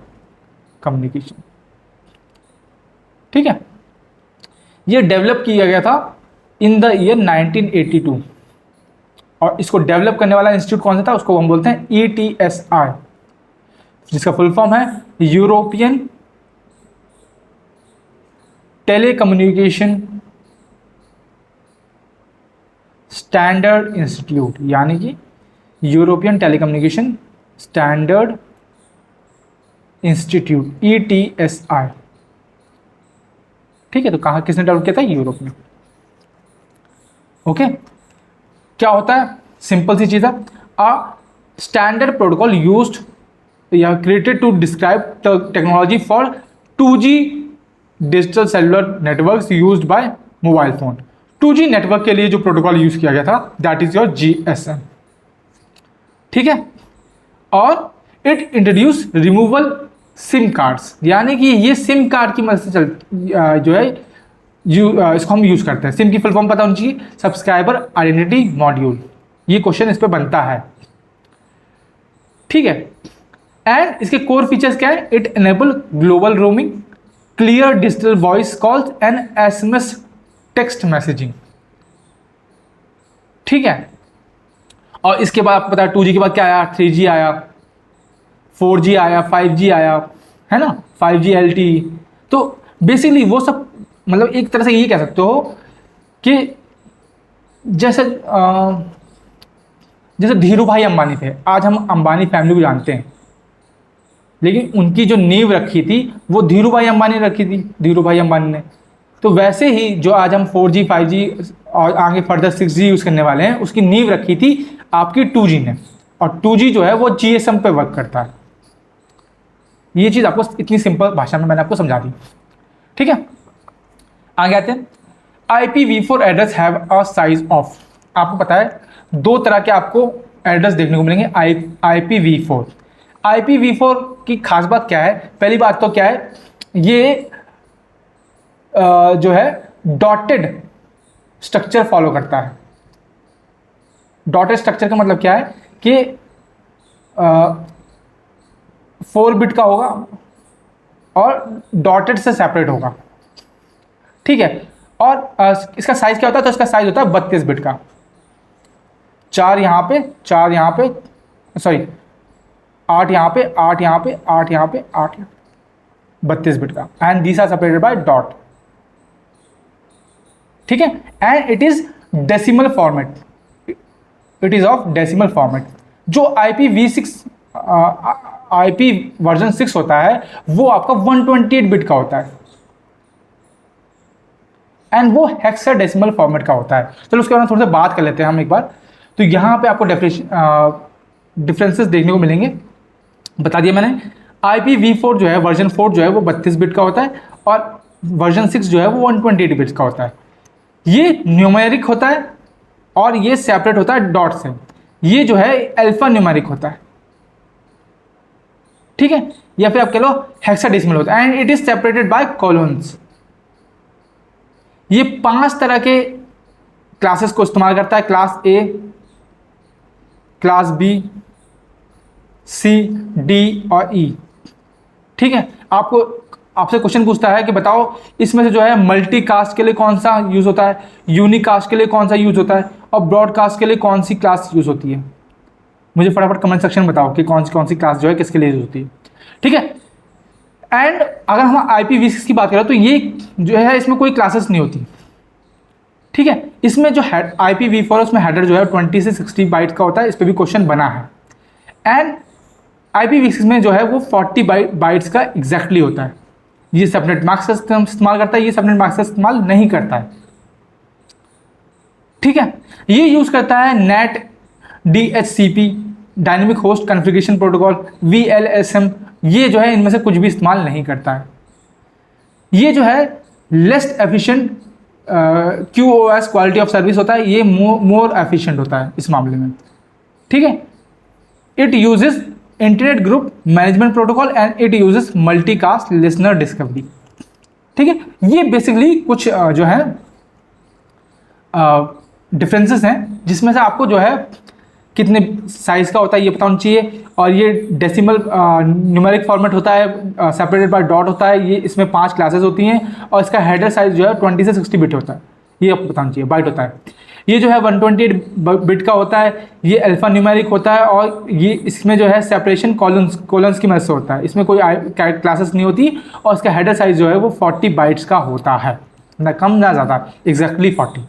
कम्युनिकेशन, ठीक है। ये डेवलप किया गया था इन द ईयर 1982, और इसको डेवलप करने वाला इंस्टीट्यूट कौन सा था? उसको हम बोलते हैं ETSI, जिसका फुल फॉर्म है यूरोपियन टेलीकम्युनिकेशन स्टैंडर्ड इंस्टीट्यूट, यानी कि European telecommunication standard institute, ETSI, ठीक है। तो कहाँ, किसने डेवलप किया था? यूरोप में, ओके। क्या होता है? सिंपल सी चीज है, अ स्टैंडर्ड प्रोटोकॉल यूज्ड या created to describe technology for 2G digital cellular networks used by mobile phone. 2G network के लिए जो प्रोटोकॉल यूज किया गया था दैट इज योर GSM, ठीक है। और it introduce removal SIM cards, यानी कि ये सिम कार्ड की मदद से जो है इसको हम यूज करते हैं। सिम की फुल फॉर्म पता होनी चाहिए, सब्सक्राइबर आइडेंटिटी मॉड्यूल। ये क्वेश्चन इस पे बनता है, ठीक है। एंड इसके कोर फीचर्स क्या है? It enable global roaming, clear digital voice calls and SMS text messaging, ठीक है। और इसके बाद आपको पता है 2G के बाद क्या आया? 3G आया, 4G आया, 5G आया, है ना, 5G LTE। तो बेसिकली वो सब, मतलब एक तरह से ये कह सकते हो कि जैसे जैसे धीरू भाई अंबानी थे, आज हम अंबानी फैमिली को जानते हैं, लेकिन उनकी जो नींव रखी थी वो धीरू भाई अंबानी ने रखी थी, धीरू भाई अंबानी ने। तो वैसे ही जो आज हम 4G 5G और आगे फर्दर 6G यूज़ करने वाले हैं, उसकी नींव रखी थी आपकी 2G ने। और 2G जो है वो GSM पे वर्क करता है। ये चीज़ आपको इतनी सिंपल भाषा में मैंने आपको समझा दी, ठीक है। आगे आते हैं। IPv4 address have a size of, आपको पता है दो तरह के आपको एड्रेस देखने को मिलेंगे IPv4। IPv4 की खास बात क्या है? पहली बात तो क्या है, ये जो है डॉटेड स्ट्रक्चर फॉलो करता है। डॉटेड स्ट्रक्चर का मतलब क्या है कि 4 बिट का होगा और डॉटेड से सेपरेट होगा, ठीक है। और इसका साइज क्या होता है? तो इसका साइज होता है 32 बिट का, 4 यहाँ पे, 4 यहाँ पे, सॉरी 8 यहाँ पे, 8 यहाँ पे, 8 यहाँ पे, 8 यहाँ, 32 बिट का। And these are separated by dot, ठीक है। And it is decimal format, it is of decimal format. जो IPv6 IP वर्जन 6 होता है वो आपका 128 बिट का होता है, एंड वो हेक्साडेसिमल फॉर्मेट का होता है। चलो उसके बारे में थोड़ा सा बात कर लेते हैं हम एक बार। तो यहाँ पे आपको डिफरेंसेस देखने को मिलेंगे, बता दिया मैंने। IPv4 जो है वर्जन 4 जो है वो 32 बिट का होता है और वर्जन 6 जो है वो 128 बिट का होता है। ये न्यूमेरिक होता है और ये सेपरेट होता है डॉट से। ये जो है अल्फा न्यूमेरिक होता है, ठीक है, या फिर आप कह लो हेक्साडेसिमल होता है and it is separated by colons. ये 5 तरह के क्लासेस को इस्तेमाल करता है, class A, class B, C, D और ई, ठीक है। आपसे क्वेश्चन पूछता है कि बताओ इसमें से जो है मल्टी कास्ट के लिए कौन सा यूज होता है, यूनिकास्ट के लिए कौन सा यूज होता है और ब्रॉडकास्ट के लिए कौन सी क्लास यूज होती है। मुझे फटाफट कमेंट सेक्शन में बताओ कि कौन सी क्लास जो है किसके लिए यूज होती है, ठीक है। एंड अगर हम IPv6 की बात करें तो ये जो है इसमें कोई क्लासेस नहीं होती, ठीक है। इसमें जो IPv4 उसमें हेडर जो है 20 से 60 बाइट का होता है, इस पर भी क्वेश्चन बना है। एंड IPv6 में जो है वो 40 बाइट्स का एग्जैक्टली होता है। ये सबनेट मास्क का इस्तेमाल करता है, ये सबनेट मास्क का इस्तेमाल नहीं करता है, ठीक है। ये यूज करता है net, DHCP, dynamic host configuration protocol, VLSM। ये जो है इनमें से कुछ भी इस्तेमाल नहीं करता है। ये जो है less efficient QoS quality of service होता है, ये मोर एफिशिएंट होता है इस मामले में, ठीक है। It uses internet group management protocol and it uses multicast listener discovery, ठीक है। ये बेसिकली कुछ जो है डिफरेंसेस हैं, जिसमें से आपको जो है कितने साइज का होता है ये पता होना चाहिए। और ये डेसिमल न्यूमेरिक फॉर्मेट होता है, सेपरेटेड बाय डॉट होता है। ये इसमें 5 क्लासेस होती हैं और इसका हेडर साइज जो है 20 से 60 बिट होता है, ये आपको बताना चाहिए, बाइट होता है। ये जो है 128 बिट का होता है, ये अल्फा न्यूमेरिक होता है और ये इसमें जो है सेपरेशन कॉलम्स की मदद से होता है। इसमें कोई क्लासेस नहीं होती और इसका हेडर साइज जो है वो 40 बाइट्स का होता है, ना कम ना ज़्यादा, एग्जैक्टली 40,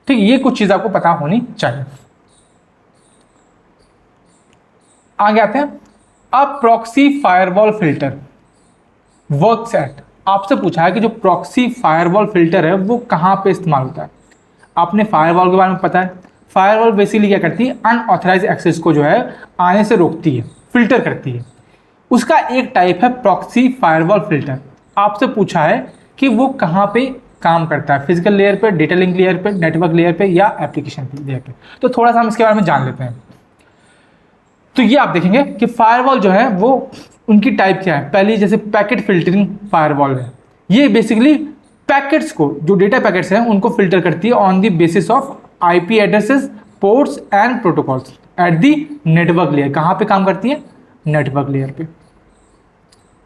ठीक। ये कुछ चीज़ आपको पता होनी चाहिए। आगे आते हैं। अब proxy firewall filter works at, आपसे पूछा है कि जो प्रॉक्सी फायरवॉल फिल्टर है वो कहाँ पे इस्तेमाल होता है। आपने फायरवॉल के बारे में पता है। फायरवॉल बेसिकली क्या करती है, अनऑथराइज एक्सेस को जो है आने से रोकती है, फिल्टर करती है। उसका एक टाइप है प्रॉक्सी फायरवॉल फिल्टर। आपसे पूछा है कि वो कहाँ पे काम करता है, फिजिकल लेयर पे, डेटा लिंक लेयर पे, नेटवर्क लेयर पे या एप्लीकेशन लेयर पे। तो थोड़ा सा हम इसके बारे में जान लेते हैं। तो ये आप देखेंगे कि फायरवॉल जो है वो उनकी टाइप क्या है। पहली जैसे पैकेट फिल्टरिंग फायरवॉल है, ये बेसिकली पैकेट्स को, जो डेटा पैकेट्स हैं उनको फिल्टर करती है on the basis of IP addresses, ports and protocols at the network layer. कहाँ पे काम करती है, नेटवर्क लेयर पे,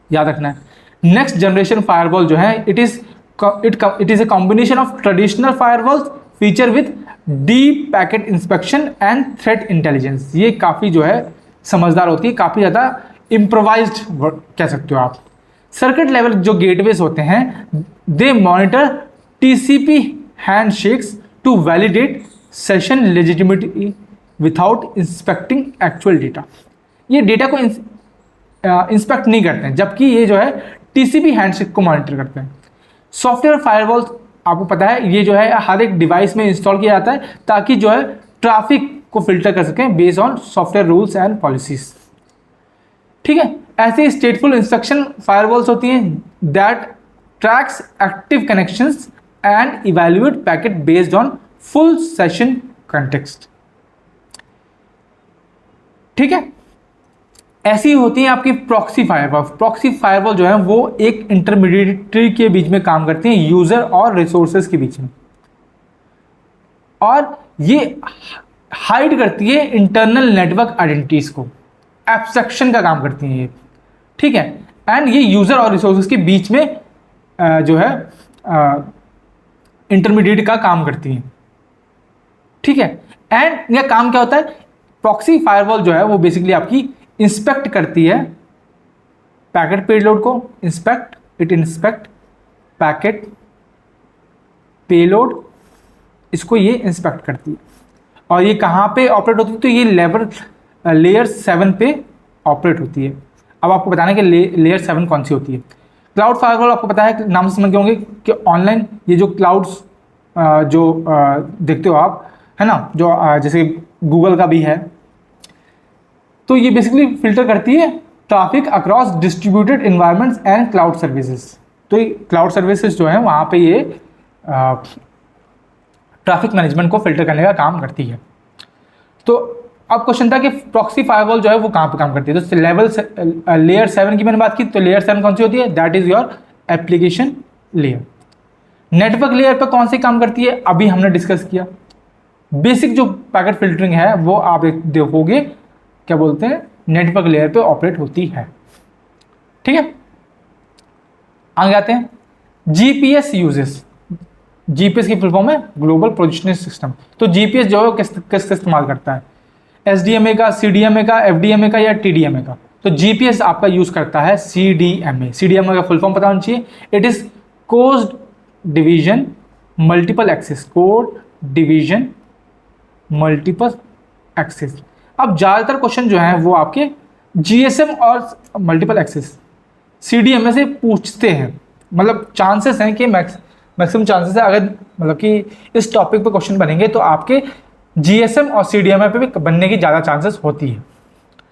याद रखना है। नेक्स्ट जनरेशन फायरवॉल जो है it is a combination of traditional firewalls feature with deep packet inspection and threat intelligence. ये काफ़ी जो है समझदार होती है, काफ़ी ज़्यादा इम्प्रोवाइज्ड कह सकते हो आप। सर्किट लेवल जो गेटवेज होते हैं they monitor TCP handshakes to validate session legitimacy without inspecting actual data. ये डेटा को इंस्पेक्ट नहीं करते हैं, जबकि ये जो है TCP हैंडशेक को मॉनिटर करते हैं। सॉफ्टवेयर फायरवॉल आपको पता है ये जो है हर एक डिवाइस में इंस्टॉल किया जाता है ताकि जो है ट्रैफिक को फिल्टर कर सकें based on software rules and policies, ठीक है। ऐसे स्टेटफुल इंस्ट्रक्शन फायरवॉल्स होती हैं that tracks active connections and evaluate packet based on full session context, ठीक है। ऐसी होती हैं आपकी प्रॉक्सी फायरवॉल। प्रॉक्सी फायरवॉल जो है वो एक इंटरमीडिएटरी के बीच में काम करती हैं, यूजर और रिसोर्सेज के बीच में, और ये हाइड करती है इंटरनल नेटवर्क आइडेंटिटीज को, एब्स्ट्रैक्शन का काम करती हैं ये, ठीक है। एंड ये यूजर और रिसोर्सेज के बीच में जो है इंटरमीडिएट का काम करती हैं, ठीक है। एंड ये काम क्या होता है, प्रॉक्सी फायरवॉल जो है वो बेसिकली आपकी इंस्पेक्ट करती है पैकेट पेलोड को, इंस्पेक्ट पैकेट पेलोड, इसको ये इंस्पेक्ट करती है। और ये कहाँ पे ऑपरेट होती है, तो ये लेयर 7 पे ऑपरेट होती है। अब आपको बताना है कि लेयर 7 कौन सी होती है। क्लाउड फायरवॉल आपको पता है, नाम से समझ गए होंगे कि ऑनलाइन ये जो क्लाउड्स जो देखते हो आप, है ना, जो जैसे गूगल का भी है, तो ये बेसिकली फिल्टर करती है traffic across distributed environments and cloud services. तो क्लाउड सर्विसेज जो है वहाँ पे ये ट्रैफिक मैनेजमेंट को फिल्टर करने का काम करती है। तो अब क्वेश्चन था कि प्रॉक्सी फायरवॉल जो है वो कहाँ पे काम करती है। तो लेवल लेयर 7 की मैंने बात की, तो लेयर 7 कौन सी होती है, that is your application layer. Network layer पर कौन सी काम करती है, अभी हमने डिस्कस किया। बेसिक जो पैकेट फिल्टरिंग है वो आप देखोगे क्या बोलते हैं, नेटवर्क लेयर पे ऑपरेट होती है। ठीक है, आगे आते हैं जीपीएस यूजेस। जीपीएस की फुल फॉर्म है ग्लोबल पोजिशनिंग सिस्टम। तो जीपीएस जो है किसका इस्तेमाल करता है, एसडीएमए का, सीडीएमए का, एफडीएमए का या टीडीएमए का। तो जीपीएस आपका यूज करता है सीडीएमए। सीडीएमए का फुल फॉर्म पता होना चाहिए, it is code division multiple access, code division multiple access. अब ज़्यादातर क्वेश्चन जो हैं वो आपके जीएसएम और मल्टीपल एक्सेस सीडीएमए से पूछते हैं, मतलब चांसेस हैं कि मैक्सिमम चांसेस है, अगर मतलब कि इस टॉपिक पे क्वेश्चन बनेंगे तो आपके जीएसएम और सीडीएमए पे भी बनने की ज़्यादा चांसेस होती है।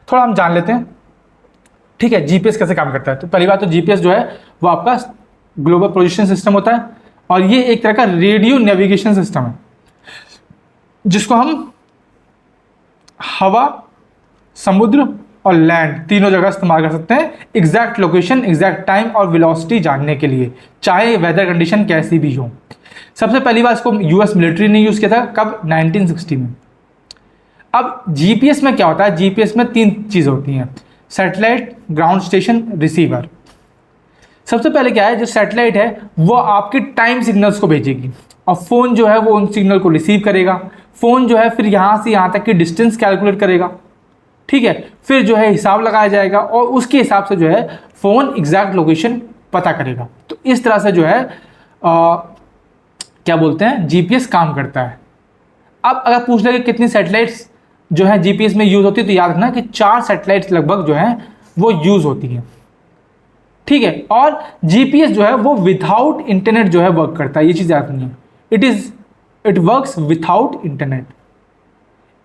थोड़ा हम जान लेते हैं, ठीक है, जीपीएस कैसे काम करता है। तो पहली बात तो जीपीएस जो है वो आपका ग्लोबल पोजिशनिंग सिस्टम होता है, और ये एक तरह का रेडियो नेविगेशन सिस्टम है जिसको हम हवा, समुद्र और लैंड तीनों जगह इस्तेमाल कर सकते हैं एग्जैक्ट लोकेशन, एग्जैक्ट टाइम और वेलोसिटी जानने के लिए, चाहे वेदर कंडीशन कैसी भी हो। सबसे पहली बार इसको यूएस मिलिट्री ने यूज़ किया था, कब, 1960 में। अब जीपीएस में क्या होता है, जीपीएस में 3 चीज़ें होती हैं, सैटेलाइट, ग्राउंड स्टेशन, रिसीवर। सबसे पहले क्या है, जो सैटेलाइट है वो आपके टाइम सिग्नल्स को भेजेगी, और फ़ोन जो है वो उन सिग्नल को रिसीव करेगा। फ़ोन जो है फिर यहाँ से यहाँ तक की डिस्टेंस कैलकुलेट करेगा, ठीक है, फिर जो है हिसाब लगाया जाएगा और उसके हिसाब से जो है फ़ोन एग्जैक्ट लोकेशन पता करेगा। तो इस तरह से जो है क्या बोलते हैं, जीपीएस काम करता है। अब अगर पूछ ले कि कितनी सैटेलाइट्स जो है जीपीएस में यूज़ होती है, तो याद रखना कि 4 सैटेलाइट्स लगभग जो है वो यूज़ होती हैं, ठीक है। और जीपीएस जो है वो विदाउट इंटरनेट जो है वर्क करता है, ये चीज़ याद रखनी है, it works without internet.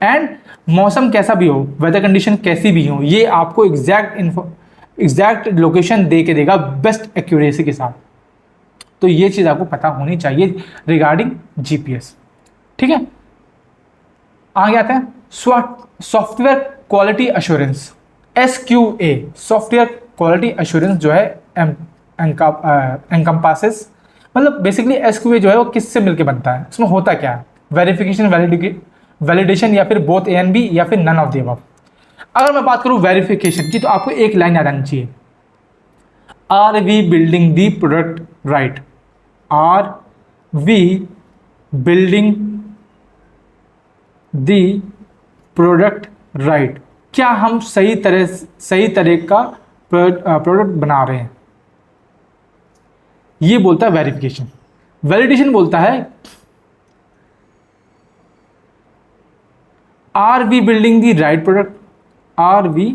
And मौसम कैसा भी हो, वेदर कंडीशन कैसी भी हो, ये आपको एग्जैक्ट लोकेशन दे के देगा बेस्ट एक्यूरेसी के साथ। तो ये चीज़ आपको पता होनी चाहिए रिगार्डिंग जीपीएस, ठीक है। आगे आते हैं software quality assurance, SQA। Software quality assurance जो है एनकम्पासेस, मतलब बेसिकली SQA जो है वो किससे मिलके बनता है, इसमें होता क्या है, वेरिफिकेशन, वैलिडेशन, या फिर बोथ A and B, या फिर नन ऑफ द अबव। अगर मैं बात करूं वेरिफिकेशन की, तो आपको एक लाइन याद आनी चाहिए, are we building the product right, are we building the product right. क्या हम सही तरह का प्रोडक्ट बना रहे हैं, ये बोलता है वेरिफिकेशन। वैलिडेशन बोलता है are we building the right product, are we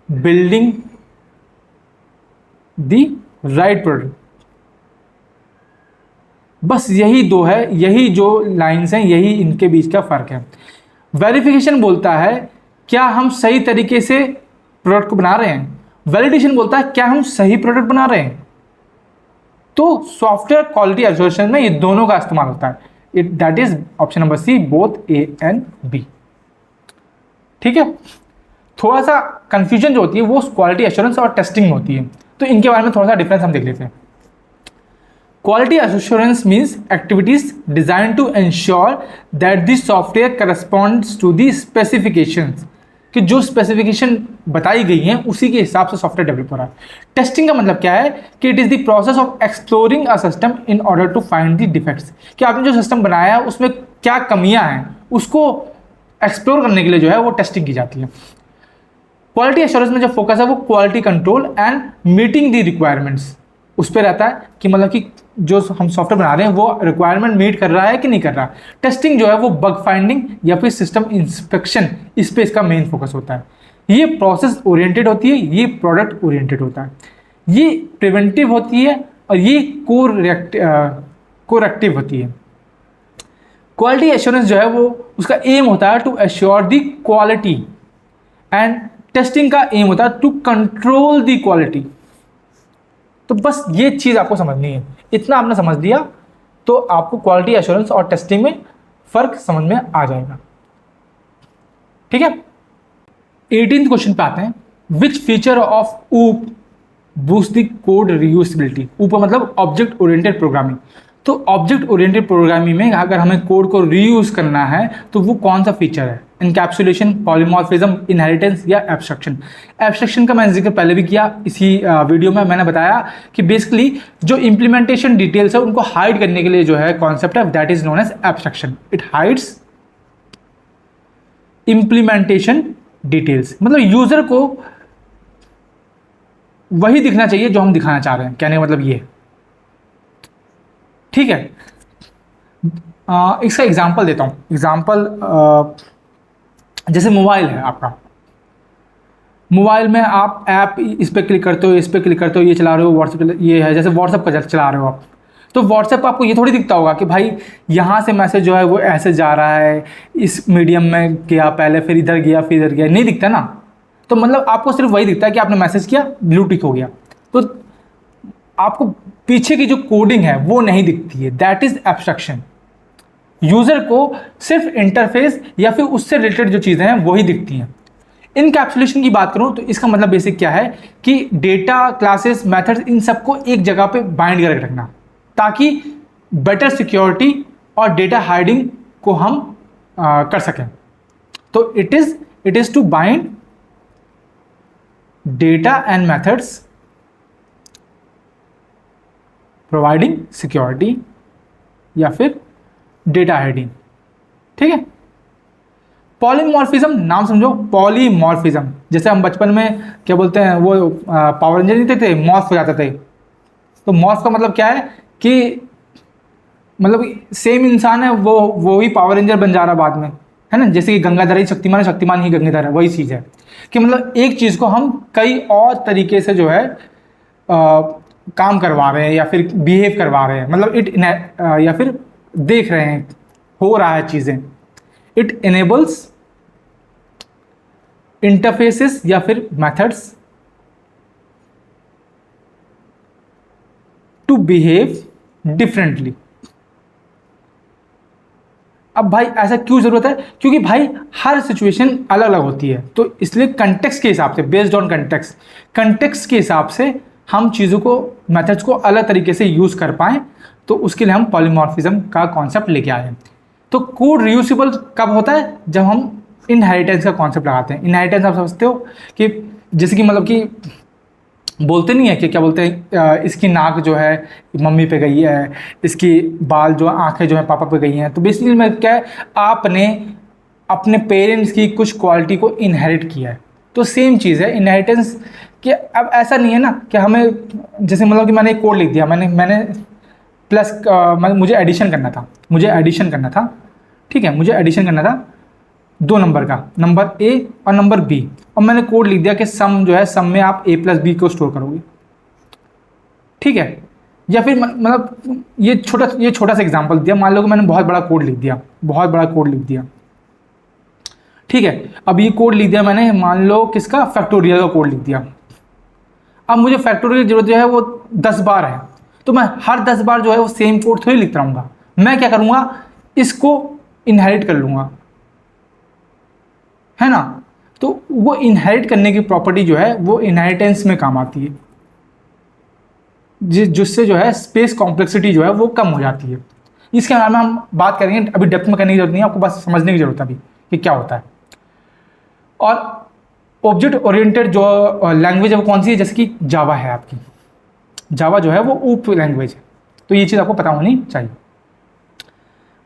building the right product. बस यही दो है, यही जो लाइंस हैं, यही इनके बीच का फर्क है। वेरिफिकेशन बोलता है क्या हम सही तरीके से प्रोडक्ट को बना रहे हैं, वैलिडेशन बोलता है क्या हम सही प्रोडक्ट बना रहे हैं। तो सॉफ्टवेयर क्वालिटी एश्योरेंस में ये दोनों का इस्तेमाल होता है, that is option number C, both A and B, ठीक है। थोड़ा सा कंफ्यूजन जो होती है वो क्वालिटी एश्योरेंस और टेस्टिंग में होती है, तो इनके बारे में थोड़ा सा डिफरेंस हम देख लेते हैं। Quality assurance means activities design to ensure that the software corresponds to the specifications, कि जो स्पेसिफिकेशन बताई गई हैं उसी के हिसाब से सॉफ्टवेयर डेवलप हो रहा है। टेस्टिंग का मतलब क्या है कि it is the process of exploring a system in order to find the defects, कि आपने जो सिस्टम बनाया है उसमें क्या कमियां हैं उसको एक्सप्लोर करने के लिए जो है वो टेस्टिंग की जाती है। क्वालिटी एश्योरेंस में जो फोकस है वो quality control and meeting the requirements उस पर रहता है, कि मतलब कि जो हम सॉफ्टवेयर बना रहे हैं वो रिक्वायरमेंट मीट कर रहा है कि नहीं कर रहा। टेस्टिंग जो है वो बग फाइंडिंग या फिर सिस्टम इंस्पेक्शन, इस पर इसका मेन फोकस होता है। ये प्रोसेस ओरिएंटेड होती है, ये प्रोडक्ट ओरिएंटेड होता है, ये प्रिवेंटिव होती है और ये कोरेक्टिव होती है। क्वालिटी एश्योरेंस जो है वो उसका एम होता है to assure the quality and testing का एम होता है टू कंट्रोल द क्वालिटी। तो बस ये चीज़ आपको समझनी है, इतना आपने समझ लिया तो आपको क्वालिटी एश्योरेंस और टेस्टिंग में फ़र्क समझ में आ जाएगा। ठीक है, 18th क्वेश्चन पे आते हैं। विच फीचर ऑफ ऊप बूस्ट द कोड रीयूजेबिलिटी। ऊप मतलब ऑब्जेक्ट ओरिएंटेड प्रोग्रामिंग। तो ऑब्जेक्ट ओरिएंटेड प्रोग्रामिंग में अगर हमें कोड को रीयूज करना है तो वो कौन सा फीचर है? इनकैप्सुलेशन, पॉलीमॉर्फिज्म, इनहेरिटेंस या एब्स्ट्रक्शन। एब्स्ट्रक्शन का मैंने जिक्र पहले भी किया इसी वीडियो में। मैंने बताया कि बेसिकली जो इम्प्लीमेंटेशन डिटेल्स है उनको हाइड करने के लिए जो है कॉन्सेप्ट है that is known as abstraction. It hides implementation details, मतलब यूजर को वही दिखना चाहिए जो हम दिखाना चाह रहे हैं, कहने का मतलब ये। ठीक है, इसका एग्जांपल देता हूं। एग्जांपल जैसे मोबाइल है आपका, मोबाइल में आप ऐप इस पर क्लिक करते हो, इस पर क्लिक करते हो, ये चला रहे हो व्हाट्सएप, ये है जैसे व्हाट्सएप का चला रहे हो आप, तो व्हाट्सएप आपको ये थोड़ी दिखता होगा कि भाई यहाँ से मैसेज जो है वो ऐसे जा रहा है, इस मीडियम में गया पहले, फिर इधर गया, फिर इधर गया, नहीं दिखता ना। तो मतलब आपको सिर्फ वही दिखता है कि आपने मैसेज किया, ब्लू टिक हो गया, तो आपको पीछे की जो कोडिंग है वो नहीं दिखती है, दैट इज एब्स्ट्रक्शन। यूजर को सिर्फ इंटरफेस या फिर उससे रिलेटेड जो चीज़ें हैं वही दिखती हैं। इनकैप्सुलेशन की बात करूं तो इसका मतलब बेसिक क्या है कि डेटा, क्लासेस, मेथड्स, इन सबको एक जगह पे बाइंड करके रखना ताकि बेटर सिक्योरिटी और डेटा हाइडिंग को हम कर सकें। तो it is to bind data and methods providing security या फिर डेटा हाइडिंग। ठीक है, पॉलीमॉर्फिज्म नाम समझो, पॉलीमॉर्फिज्म जैसे हम बचपन में क्या बोलते हैं, वो पावर रेंजर नहीं थे, मॉर्फ हो जाते थे। तो मॉर्फ का मतलब क्या है कि मतलब सेम इंसान है, वो ही पावर रेंजर बन जा रहा बाद में, है ना। जैसे कि गंगाधर ही शक्तिमान है, शक्तिमान ही गंगाधर है, वही चीज़ है कि मतलब एक चीज़ को हम कई और तरीके से जो है काम करवा रहे हैं या फिर बिहेव करवा रहे हैं, मतलब या फिर देख रहे हैं हो रहा है चीज़ें। इट इनेबल्स इंटरफेसेस या फिर मेथड्स टू बिहेव डिफरेंटली। अब भाई ऐसा क्यों जरूरत है? क्योंकि भाई हर सिचुएशन अलग अलग होती है, तो इसलिए कंटेक्स्ट के हिसाब से, बेस्ड ऑन कंटेक्स्ट के हिसाब से हम चीज़ों को, मेथड्स को अलग तरीके से यूज़ कर पाएँ, तो उसके लिए हम पॉलीमॉर्फिज्म का कॉन्सेप्ट लेके आए हैं। तो कोड रियूजेबल कब होता है? जब हम इनहेरिटेंस का कॉन्सेप्ट लगाते हैं। इनहेरिटेंस आप समझते हो कि जैसे कि मतलब कि बोलते नहीं है कि क्या बोलते हैं, इसकी नाक जो है मम्मी पे गई है, इसकी बाल जो आंखें जो है पापा पे गई हैं। तो बेसिकली मैं क्या है, आपने अपने पेरेंट्स की कुछ क्वालिटी को इनहेरिट किया है। तो सेम चीज़ है इनहेरिटेंस कि अब ऐसा नहीं है ना कि हमें, जैसे मतलब कि मैंने एक कोड लिख दिया, मैंने प्लस मुझे एडिशन करना था, ठीक है, मुझे एडिशन करना था 2 नंबर का, नंबर ए और नंबर बी, और मैंने कोड लिख दिया कि सम जो है, सम में आप a + b को स्टोर करोगे। ठीक है, या फिर मतलब ये छोटा सा एग्जांपल दिया। मान लो कि मैंने बहुत बड़ा कोड लिख दिया, ठीक है। अब ये कोड लिख दिया मैंने, मान लो किसका, फैक्टोरियल का कोड लिख दिया। अब मुझे फैक्टोरियल की जरूरत जो है वो 10 बार है, तो मैं हर 10 बार जो है वो सेम कोड थोड़ी लिखता रहूँगा। मैं क्या करूँगा, इसको इनहेरिट कर लूँगा, है ना। तो वो इनहेरिट करने की प्रॉपर्टी जो है वो इनहेरिटेंस में काम आती है, जिससे जो है स्पेस कॉम्प्लेक्सिटी जो है वो कम हो जाती है। इसके बारे में हम बात करेंगे, अभी डेप्थ में करने की जरूरत नहीं है, आपको बस समझने की जरूरत है अभी कि क्या होता है। और ऑब्जेक्ट ओरिएंटेड जो लैंग्वेज है वो कौन सी है? जैसे कि जावा है आपकी, जावा जो है वो ऊप लैंग्वेज है, तो ये चीज़ आपको पता होनी चाहिए।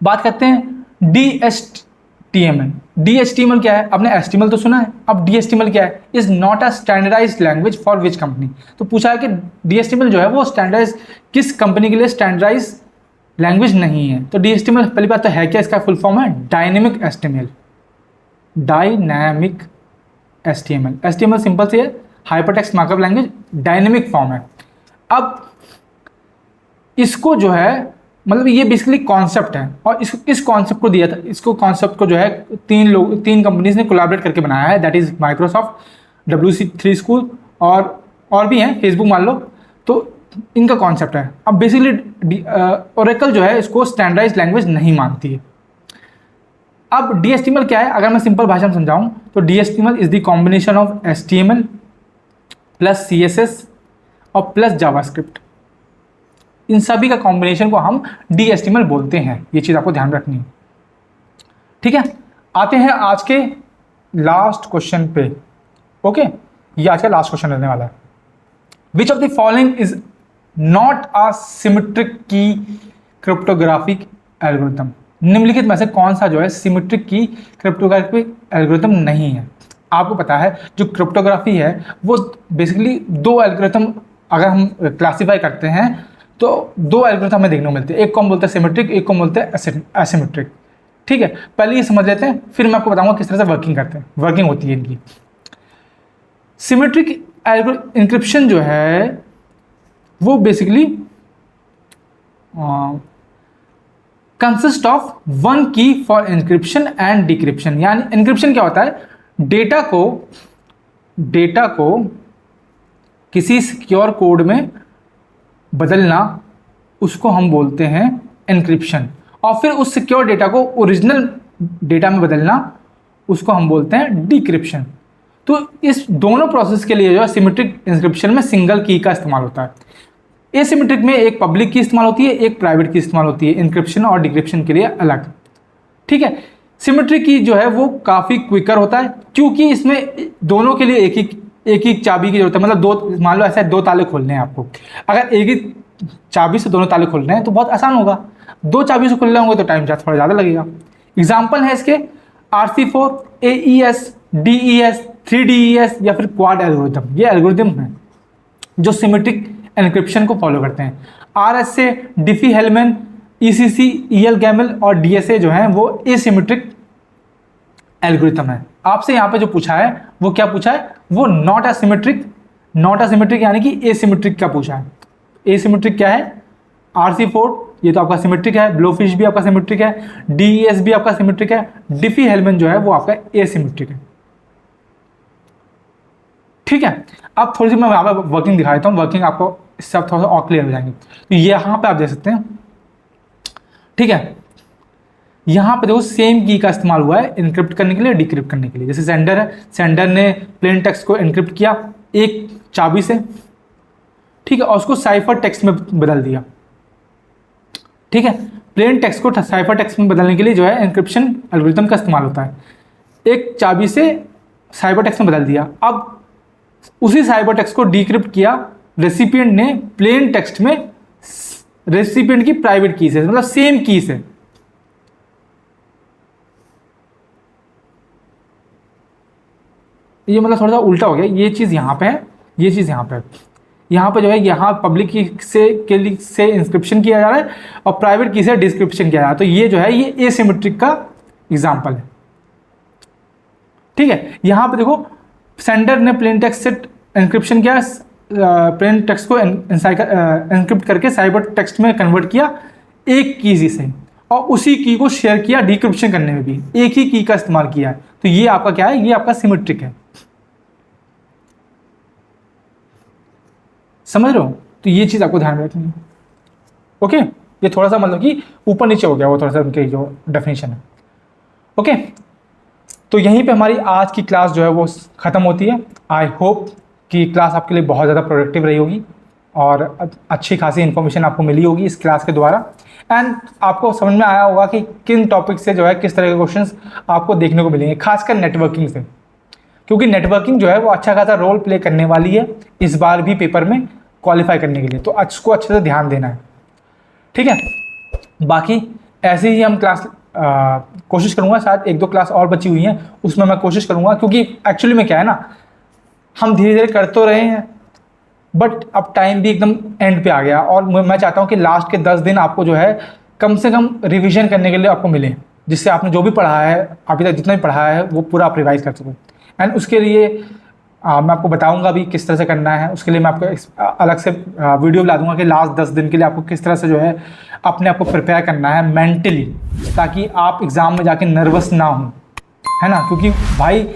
बात करते हैं DHTML। DHTML क्या है? आपने HTML तो सुना है, अब DHTML क्या है? Is not a standardized language for which company. तो पूछा है कि DHTML जो है वो स्टैंडर्डाइज किस कंपनी के लिए स्टैंडर्डाइज लैंग्वेज नहीं है। तो DHTML पहली बात तो है क्या, इसका फुल फॉर्म है डायनेमिक HTML। HTML सिंपल से है, hypertext markup language, dynamic form है। अब इसको जो है मतलब ये बेसिकली कॉन्सेप्ट है, और इस कॉन्सेप्ट को दिया था, इसको कॉन्सेप्ट को जो है 3 कंपनीज ने कोलैबोरेट करके बनाया है, that is Microsoft, W3 school और भी हैं, फेसबुक मान लो। तो इनका कॉन्सेप्ट है। अब बेसिकली ओरेकल जो है इसको स्टैंडर्डाइज्ड लैंग्वेज नहीं मानती है। अब DHTML क्या है, अगर मैं सिंपल भाषा में समझाऊं तो DHTML is the combination of HTML plus CSS और प्लस जावास्क्रिप्ट। इन सभी का कॉम्बिनेशन को हम DHTML बोलते हैं। ये चीज़ आपको ध्यान रखनी है, ठीक है। आते हैं आज के लास्ट क्वेश्चन पे। ओके, ये आज का लास्ट क्वेश्चन रहने वाला है। Which of the following is not a symmetric की क्रिप्टोग्राफिक एल्गोरिथम। निम्नलिखित में से कौन सा जो है सिमेट्रिक की क्रिप्टोग्राफिक एल्गोरिथम नहीं है। आपको पता है जो क्रिप्टोग्राफी है वो बेसिकली दो एल्गोरिथम अगर हम क्लासीफाई करते हैं तो दो एल्गोरिथम हमें देखने को मिलते हैं। एक को हम बोलते हैं सिमेट्रिक, एक को हम बोलते हैं एसिमेट्रिक, ठीक है। पहले ये समझ लेते हैं, फिर मैं आपको बताऊंगा किस तरह से वर्किंग होती है इनकी। सिमेट्रिक इंक्रिप्शन जो है वो बेसिकली कंसिस्ट ऑफ वन की फॉर इंक्रिप्शन एंड डिक्रिप्शन। यानी इंक्रिप्शन क्या होता है, डेटा को किसी सिक्योर कोड में बदलना, उसको हम बोलते हैं इंक्रिप्शन। और फिर उस सिक्योर डेटा को ओरिजिनल डेटा में बदलना, उसको हम बोलते हैं डिक्रिप्शन। तो इस दोनों प्रोसेस के लिए जो है सिमेट्रिक इंक्रिप्शन में सिंगल की का इस्तेमाल होता है। एसिमेट्रिक में एक पब्लिक की इस्तेमाल होती है, एक प्राइवेट की इस्तेमाल होती है, इंक्रिप्शन और डिक्रिप्शन के लिए अलग, ठीक है। सिमेट्रिक की जो है वो काफ़ी क्विकर होता है क्योंकि इसमें दोनों के लिए एक ही चाबी की जरूरत है। मतलब दो, मान लो ऐसा है, दो ताले खोलने हैं आपको, अगर एक ही चाबी से दोनों ताले खोलने हैं तो बहुत आसान होगा। दो चाबी से खुलने होंगे तो टाइम थोड़ा ज़्यादा लगेगा। एग्जाम्पल है इसके RC4, AES, DES, 3DES या फिर क्वाड एल्गोरिथम। ये एल्गोरिथम है जो सिमेट्रिक एन्क्रिप्शन को फॉलो करते हैं। RSA, डिफी-हेलमैन, ECC, EL-गैमल और DSA जो है वो एसिमेट्रिक एल्गोरिथम है। आपसे यहाँ पे जो पूछा है वो क्या पूछा है, वो नॉट असिमेट्रिक यानी कि एसिमेट्रिक का पूछा है। एसिमेट्रिक क्या है, RC4 ये तो आपका सिमेट्रिक है, ब्लोफिश भी आपका सिमेट्रिक है, DES भी आपका सिमेट्रिक है, डिफी-हेलमैन जो है वो आपका एसिमेट्रिक है, ठीक है। अब थोड़ी सी मैं यहाँ पे वर्किंग दिखा देता हूँ, वर्किंग आपको इससे आप थोड़ा सा और क्लियर हो जाएंगे। तो यहाँ पे आप देख सकते हैं, ठीक है। यहाँ पे देखो सेम की का इस्तेमाल हुआ है इनक्रिप्ट करने के लिए, डिक्रिप्ट करने के लिए। जैसे सेंडर है, सेंडर ने प्लेन टेक्स्ट को इनक्रिप्ट किया एक चाबी से, ठीक है, और उसको साइफर टेक्स्ट में बदल दिया, ठीक है। प्लेन टेक्स्ट को साइफर टेक्स्ट में बदलने के लिए जो है इनक्रिप्शन एल्गोरिथम का इस्तेमाल होता है। एक चाबी से साइफर टेक्स्ट में बदल दिया, अब उसी साइबर टेक्स्ट को डिक्रिप्ट किया रेसिपिएंट ने प्लेन टेक्स्ट में रेसिपिएंट की प्राइवेट की से, मतलब सेम की से। ये मतलब थोड़ा सा उल्टा हो गया, ये चीज़ यहाँ पे है, ये चीज़ यहाँ पे है। यहाँ पे जो है यहाँ पब्लिक की से इंस्क्रिप्शन किया जा रहा है और प्राइवेट की से डिस्क्रिप्शन किया जा रहा है। तो ये जो है ये एसिमेट्रिक का एग्जाम्पल है, ठीक है। यहाँ पे देखो सेंडर ने प्लेन टेक्स्ट से इंक्रिप्शन किया, प्लेन टेक्स्ट को इंक्रिप्ट करके साइबर टेक्स्ट में कन्वर्ट किया एक की से, और उसी की को शेयर किया डिक्रिप्शन करने में भी एक ही की का इस्तेमाल किया है। तो ये आपका क्या है, ये आपका सिमेट्रिक है, समझ रहे हो। तो ये चीज़ आपको ध्यान में रखनी है, ओके। ये थोड़ा सा मतलब कि ऊपर नीचे हो गया वो थोड़ा सा उनके जो डेफिनेशन है, ओके। तो यहीं पे हमारी आज की क्लास जो है वो ख़त्म होती है। आई होप कि क्लास आपके लिए बहुत ज़्यादा प्रोडक्टिव रही होगी और अच्छी खासी इन्फॉर्मेशन आपको मिली होगी इस क्लास के द्वारा, एंड आपको समझ में आया होगा कि किन टॉपिक से जो है किस तरह के क्वेश्चंस आपको देखने को मिलेंगे, खासकर नेटवर्किंग से, क्योंकि नेटवर्किंग जो है वो अच्छा खासा रोल प्ले करने वाली है इस बार भी पेपर में क्वालिफाई करने के लिए। तो उसको अच्छे से ध्यान देना है, ठीक है। बाकी ऐसे ही हम क्लास कोशिश करूँगा, शायद एक दो क्लास और बची हुई हैं उसमें मैं कोशिश करूँगा, क्योंकि एक्चुअली में क्या है ना, हम धीरे धीरे कर तो रहे हैं बट अब टाइम भी एकदम एंड पे आ गया और मैं चाहता हूँ कि लास्ट के 10 दिन आपको जो है कम से कम रिवीजन करने के लिए आपको मिले, जिससे आपने जो भी पढ़ा है अभी तक जितना भी पढ़ा है वो पूरा आप रिवाइज कर सको। एंड उसके लिए मैं आपको बताऊंगा भी किस तरह से करना है। उसके लिए मैं आपको अलग से वीडियो ला दूंगा कि लास्ट 10 दिन के लिए आपको किस तरह से जो है अपने आप को प्रिपेयर करना है मेंटली, ताकि आप एग्ज़ाम में जाके नर्वस ना हो, है ना। क्योंकि भाई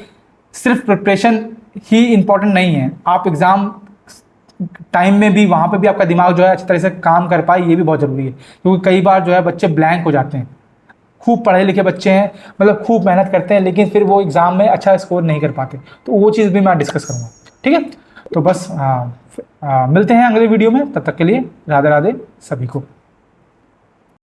सिर्फ प्रिपरेशन ही इम्पोर्टेंट नहीं है, आप एग्ज़ाम टाइम में भी वहाँ पे भी आपका दिमाग जो है अच्छी तरह से काम कर पाए, ये भी बहुत ज़रूरी है। क्योंकि कई बार जो है बच्चे ब्लैंक हो जाते हैं, खूब पढ़े लिखे बच्चे हैं, मतलब खूब मेहनत करते हैं, लेकिन फिर वो एग्ज़ाम में अच्छा स्कोर नहीं कर पाते। तो वो चीज़ भी मैं डिस्कस करूँगा, ठीक है। तो बस मिलते हैं अगले वीडियो में, तब तक के लिए राधे राधे सभी को।